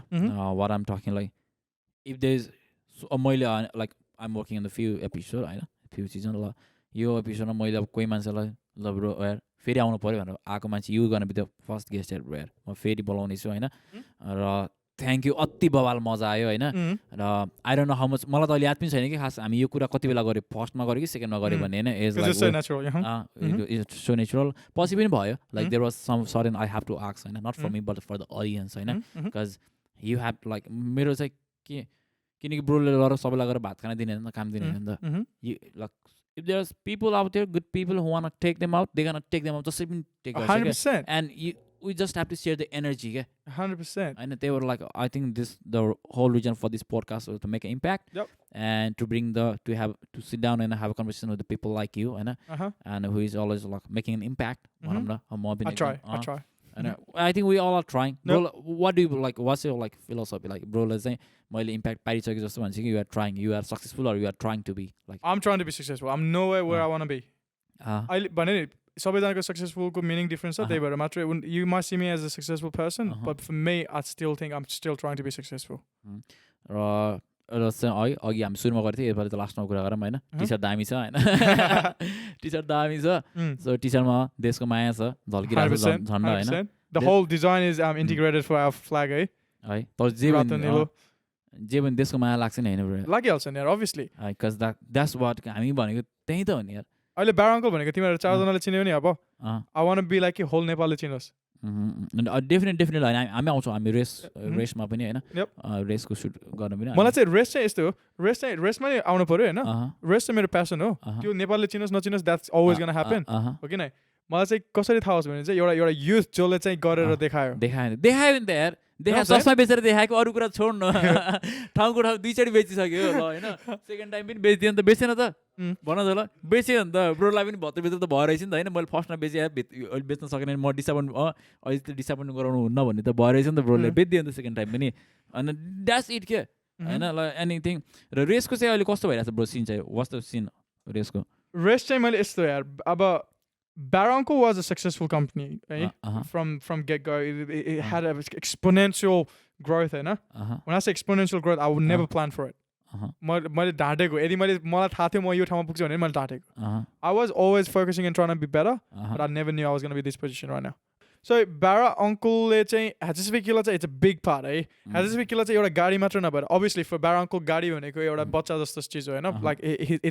Speaker 1: what I'm talking like if there is मैले like I'm working on the few episode हैन few season ल यो एपिसोडमा मैले अब कोही मान्छेलाई ल ब्रो यार फेरि आउनु पर्यो भनेर आएको मान्छे यु गर्न बी द फर्स्ट गेस्ट यार ब्रो यार म फेरि बोलाउने छु हैन र थ्याङ्क यू अति बवाल मजा आयो हैन र I don't know how much मलाई त अहिले याद पनि छैन कि खास हामी यो कुरा कति बेला गऱ्यो फर्स्टमा गऱ्यो कि सेकेन्डमा गऱ्यो भन्ने हैन इज लाइक सो नेचुरल पछि पनि भयो like there was some certain I have to ask हैन not for me but for the audience हैन बिकज यु हेभ लाइक मेरो चाहिँ के किनकि ब्रोले गरेर सबैलाई गरेर भात खाना दिने काम दिने हैन त if there's people out there, good people who want to take them out, they're going to take them out. Just even take
Speaker 2: 100%.
Speaker 1: And we just have to share the energy.
Speaker 2: 100%.
Speaker 1: And they were like, I think the whole reason for this podcast was to make an impact.
Speaker 2: Yep.
Speaker 1: And to bring to sit down and have a conversation with the people like you, and who is always like making an impact.
Speaker 2: I try.
Speaker 1: And I think we all are trying. Bro, what do you like? What's your like philosophy? Like, bro, let's say, मैले impact पारिसकेको जस्तो भन्छ कि you are trying, you are successful, or you are trying to be like.
Speaker 2: I'm trying to be successful. I'm nowhere where I want to be. I भने नि सबैजनाको successful को meaning difference छ त्यही भएर मात्रै you might see me as a successful person, but for me I still think I'm still trying to be successful.
Speaker 1: र चाहिँ अघि हामी सुरुमा गरेको थियौँ यसपालि त लास्टमा कुरा गरौँ होइन टी सर्ट दामी छ होइन टी सर्ट दामी छ सो टी सर्टमा देशको माया छ झल्किरहेको छ झन्डा होइन
Speaker 2: The whole design is integrated for our flag है
Speaker 1: तर जे पनि देशको माया लाग्छ नि होइन
Speaker 2: लागिहाल्छ नि यार obviously
Speaker 1: because that's what हामी भनेको त्यही त हो नि यार
Speaker 2: अहिले बारा अङ्कल भनेको तिमीहरू चारजनाले चिन्यो नि अब I want to be like whole नेपालले चिनोस्
Speaker 1: डेफिनेटली होइन हामी आउँछौँ हामी रेसमा पनि होइन रेसको सुट गर्न पनि
Speaker 2: मलाई चाहिँ रेस चाहिँ यस्तो हो रेसमा नै आउनु पर्यो होइन रेस चाहिँ मेरो प्यासन हो त्यो नेपालले चिनोस् नचिनोस् द्याट्स अलवेज गोना ह्यापन हो कि नै मलाई चाहिँ कसरी थाहा होस् भने चाहिँ एउटा युथ जसले चाहिँ गरेर देखायो
Speaker 1: नि त यार सस्ता बेचेर देखाएको अरू कुरा छोड्नु ठाउँको ठाउँ 2 चोटि बेचिसक्यो ल होइन सेकेन्ड टाइम पनि बेचिदियो नि त बेचेन त भन त ल बेच्यो नि त ब्रोलाई पनि भत्र त भएर रहेछ नि त होइन मैले फर्स्टमा बेचेँ अहिले बेच्न सकेन म डिसअपोइन्ट अहिले त डिसअपोइन्ट गराउनु हुन्न भन्ने त भएर रहेछ नि त ब्रोले बेचिदियो नि त सेकेन्ड टाइम पनि अनि द्याट्स इट के होइन ल एनिथिङ र रेसको चाहिँ अहिले कस्तो भइरहेको छ ब्रो सिन चाहिँ वास्तव सिन रेसको
Speaker 2: रेस चाहिँ मैले यस्तो यार अब Barra was a successful company from get-go. It had an exponential growth. When I say exponential growth, I would never plan for it. I was always focusing and trying to be better, but I never knew I was going to be in this position right now. So Barra uncle le चाहिँ हेचेसपिकिला चाहिँ it's a big part है हेचेसपिकिला चाहिँ एउटा गाडी मात्र नभएर obviously for Barra uncle गाडी भनेको एउटा बच्चा जस्तो चिज हो हैन like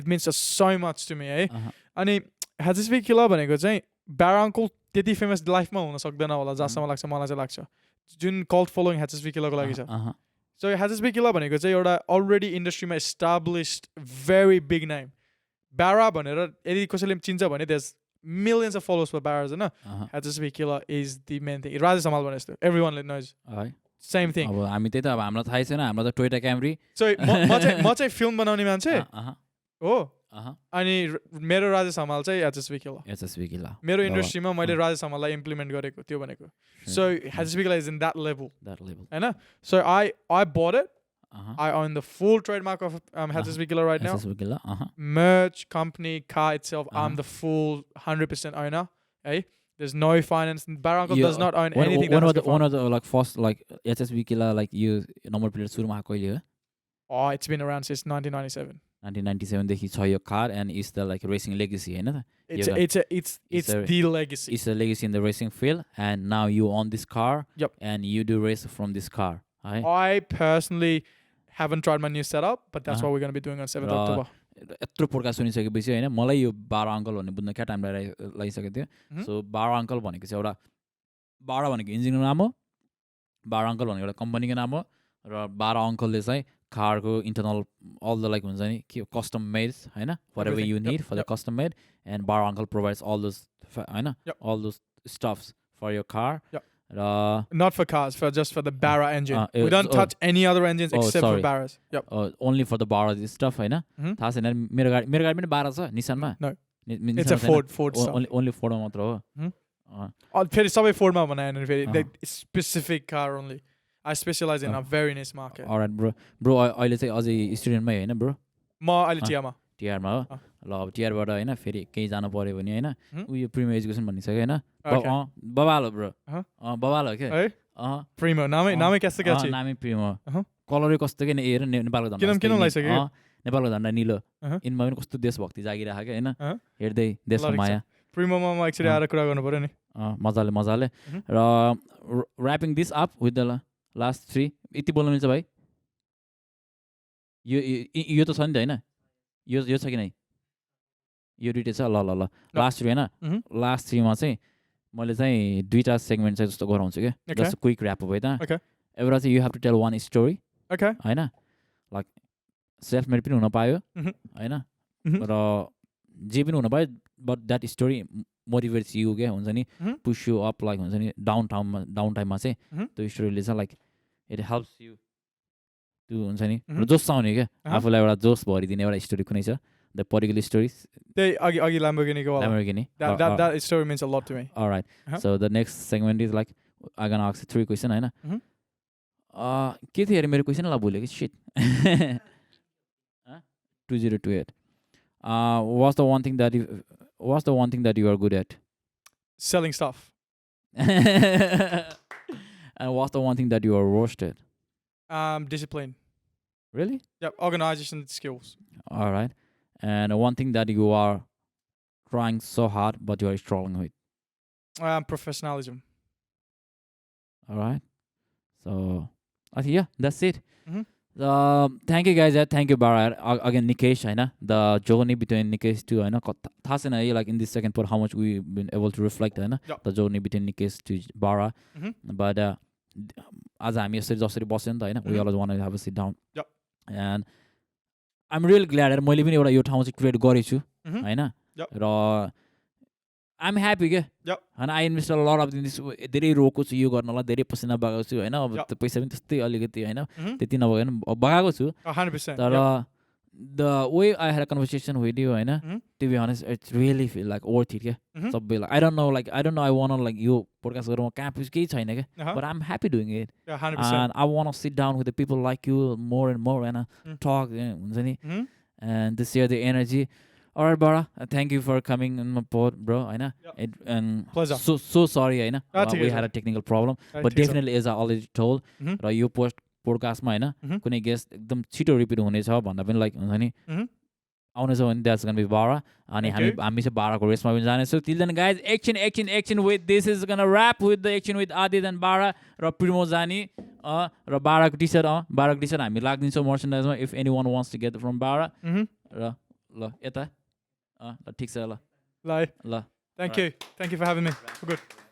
Speaker 2: it means just so much to me है अनि हेचेसपिकिला भनेको चाहिँ Barra uncle त्यति फेमस लाइफमा हुन सक्दैन होला जसम्म लाग्छ मलाई चाहिँ लाग्छ जुन कल्ट फलोइङ हेचेसपिकिलाको लागि छ सो हेचेसपिकिला भनेको चाहिँ एउटा अलरेडी इन्डस्ट्रीमा established very big name Barra भनेर यदि कसैले चिन्छ भने there's millions of followers for Barras हैन हेचेसपिकिला is the main thing Rajesh Hamal भने जस्तो everyone knows same thing
Speaker 1: अब हामी त्यही त अब हामीलाई थाहै छैन हाम्रो त टोयोटा क्यामरी
Speaker 2: so म चाहिँ फिल्म बनाउने मान्छे हो अनि मेरो राजेश हमाल चाहिँ हेचेसपिकिला मेरो इन्डस्ट्रीमा मैले राजेश हमाललाई इम्प्लिमेन्ट गरेको त्यो भनेको so हेचेसपिकिला is in that level हैन so I bought it I own the full trademark of heचेसपिकिला right now merch company car itself I'm the full 100% owner hey there's no finance Barra uncle does not own anything
Speaker 1: one of the like first like हेचेसपिकिला like you number plate सुरुमा कहिले हो
Speaker 2: oh it's been around since 1997
Speaker 1: देखि छ यो car and it's the like racing legacy हैन
Speaker 2: it's the legacy
Speaker 1: it's a legacy in the racing field and now you own this car and you do race from this car
Speaker 2: I personally haven't tried my new setup but that's what we're going to be doing on 7th October
Speaker 1: यत्रो podcast सुनिसकेपछि हैन मलाई यो Barra uncle भन्ने बुझ्न क्या time लागिसकेको थियो so Barra uncle भनेको चाहिँ एउटा Barra भनेको इन्जिनको नाम हो Barra uncle भनेको एउटा कम्पनीको नाम हो र Barra uncle ले चाहिँ कारको इन्टरनल all the like हुन्छ नि के कस्टम मेड हैन whatever you need for the custom made and Barra uncle provides all those हैन all those stuffs for your car
Speaker 2: not for cars just for the Barra engine we don't touch any other engines except for Barras
Speaker 1: only for the Barra this stuff हैन थाहा छैन मेरो गाडी पनि Barra छ निसानमा
Speaker 2: no it's a Ford stuff
Speaker 1: only Ford मा मात्र हो
Speaker 2: फेरि सबै Ford मा बनाएन फेरि the specific car only I specialize in a very niche market
Speaker 1: alright bro अहिले चाहिँ अझै स्टुडेन्टमै हैन ब्रो
Speaker 2: म अहिले
Speaker 1: टिआर मा हो ल अब टिआर बाट हैन फेरि केही जानु पर्यो भने हैन उयो प्रिमियर एजुकेसन भनिसक्यो हैन बबाल हो ब्रो बबाल हो के
Speaker 2: प्रिमियर नामै कस्तो क्या छ
Speaker 1: नामै प्रिमियर कलरै कस्तो के हेर नेपालको झन्डा
Speaker 2: किन लागिसक्यो
Speaker 1: नेपालको झन्डा निलो इनमा पनि कस्तो देशभक्ति जागिरहेको के हैन हेर्दै देशको माया
Speaker 2: प्रिमियरमा म एक्चुअली आएर कुरा गर्नु पर्यो नि
Speaker 1: मजाले र wrapping this up with the last 3 यति बोल्नु मिल्छ भाइ यो त छ नि त हैन यो छ कि नै यो दुईटा छ ल लास्ट 3 हैन लास्ट 3 मा चाहिँ मैले चाहिँ दुईटा सेगमेन्ट चाहिँ जस्तो गराउँछु के जस्ट क्विक र्याप अप है त एउटा चाहिँ you have to tell one story हैन लाइक सेल्फ मेड पनि हुन पायो हैन र जे पनि हुन पायो but that story motivates you के हुन्छ नि पुश यु अप लाइक हुन्छ नि डाउन टाइममा चाहिँ त्यो स्टोरीले चाहिँ like it helps you to हुन्छ नि जोस आउने क्या आफूलाई एउटा जोस भरिदिने एउटा स्टोरी कुनै छ the particular stories
Speaker 2: अघि Lamborghini that story means a lot to me
Speaker 1: alright so the next segment is like I'm gonna ask 3 question हैन के थियो मेरो क्वेशन ला भुले कि shit 2028 what's the one thing that you are good at
Speaker 2: selling stuff
Speaker 1: and what's the one thing that you are worst at
Speaker 2: discipline
Speaker 1: really
Speaker 2: organization skills
Speaker 1: alright and one thing that you are trying so hard but you are struggling with
Speaker 2: professionalism
Speaker 1: alright so I think yeah that's it thank you guys thank you Barra again Nikesh हैन the journey between Nikesh to हैन थाहा छैन like in this second part how much we've been able to reflect हैन the journey between Nikesh to Barra but आज हामी यसरी जसरी बस्यो नि त हैन we always want to have a sit down and I'm really glad that मैले पनि एउटा यो ठाउँ चाहिँ क्रिएट गरेछु हैन र I'm happy के and I invest a lot of this धेरै रोको छु यो गर्नलाई धेरै पसिना बगाएको छु हैन अब पैसा पनि त्यस्तै अलिकति हैन त्यति नभए पनि बगाएको छु
Speaker 2: 100%
Speaker 1: तर the way I had a conversation with you हैन to be honest it's really feel like worth it के सबैलाई I don't know I want to like यो podcast गरौँ क्याम्पस केही छैन के but I'm happy doing it
Speaker 2: 100%
Speaker 1: and I want to sit down with the people like you more and more and talk हुन्छ नि and to share the energy. Alright, Barra, thank you for coming on my pod, bro. I know. And
Speaker 2: pleasure.
Speaker 1: So sorry, I know. We had a technical problem, but definitely as I already told, यो podcast मा हैन कुनै guest एकदम छिटो repeat हुनेछ भन्दा पनि like हुन्छ नि आउनेछ भने द्याट्स गन बी बारा अनि हामी चाहिँ बाराको रेसमा पनि जानेछौँ till then guys action with this is gonna wrap with the action with Adit and Barra र प्रिमो जानी र बाराको टी सर्ट हामी राखिदिन्छौँ मर्चेन्डाइजमा if anyone wants to get from Barra र ल यता ल ठिक छ ल
Speaker 2: thank you for having me. Good.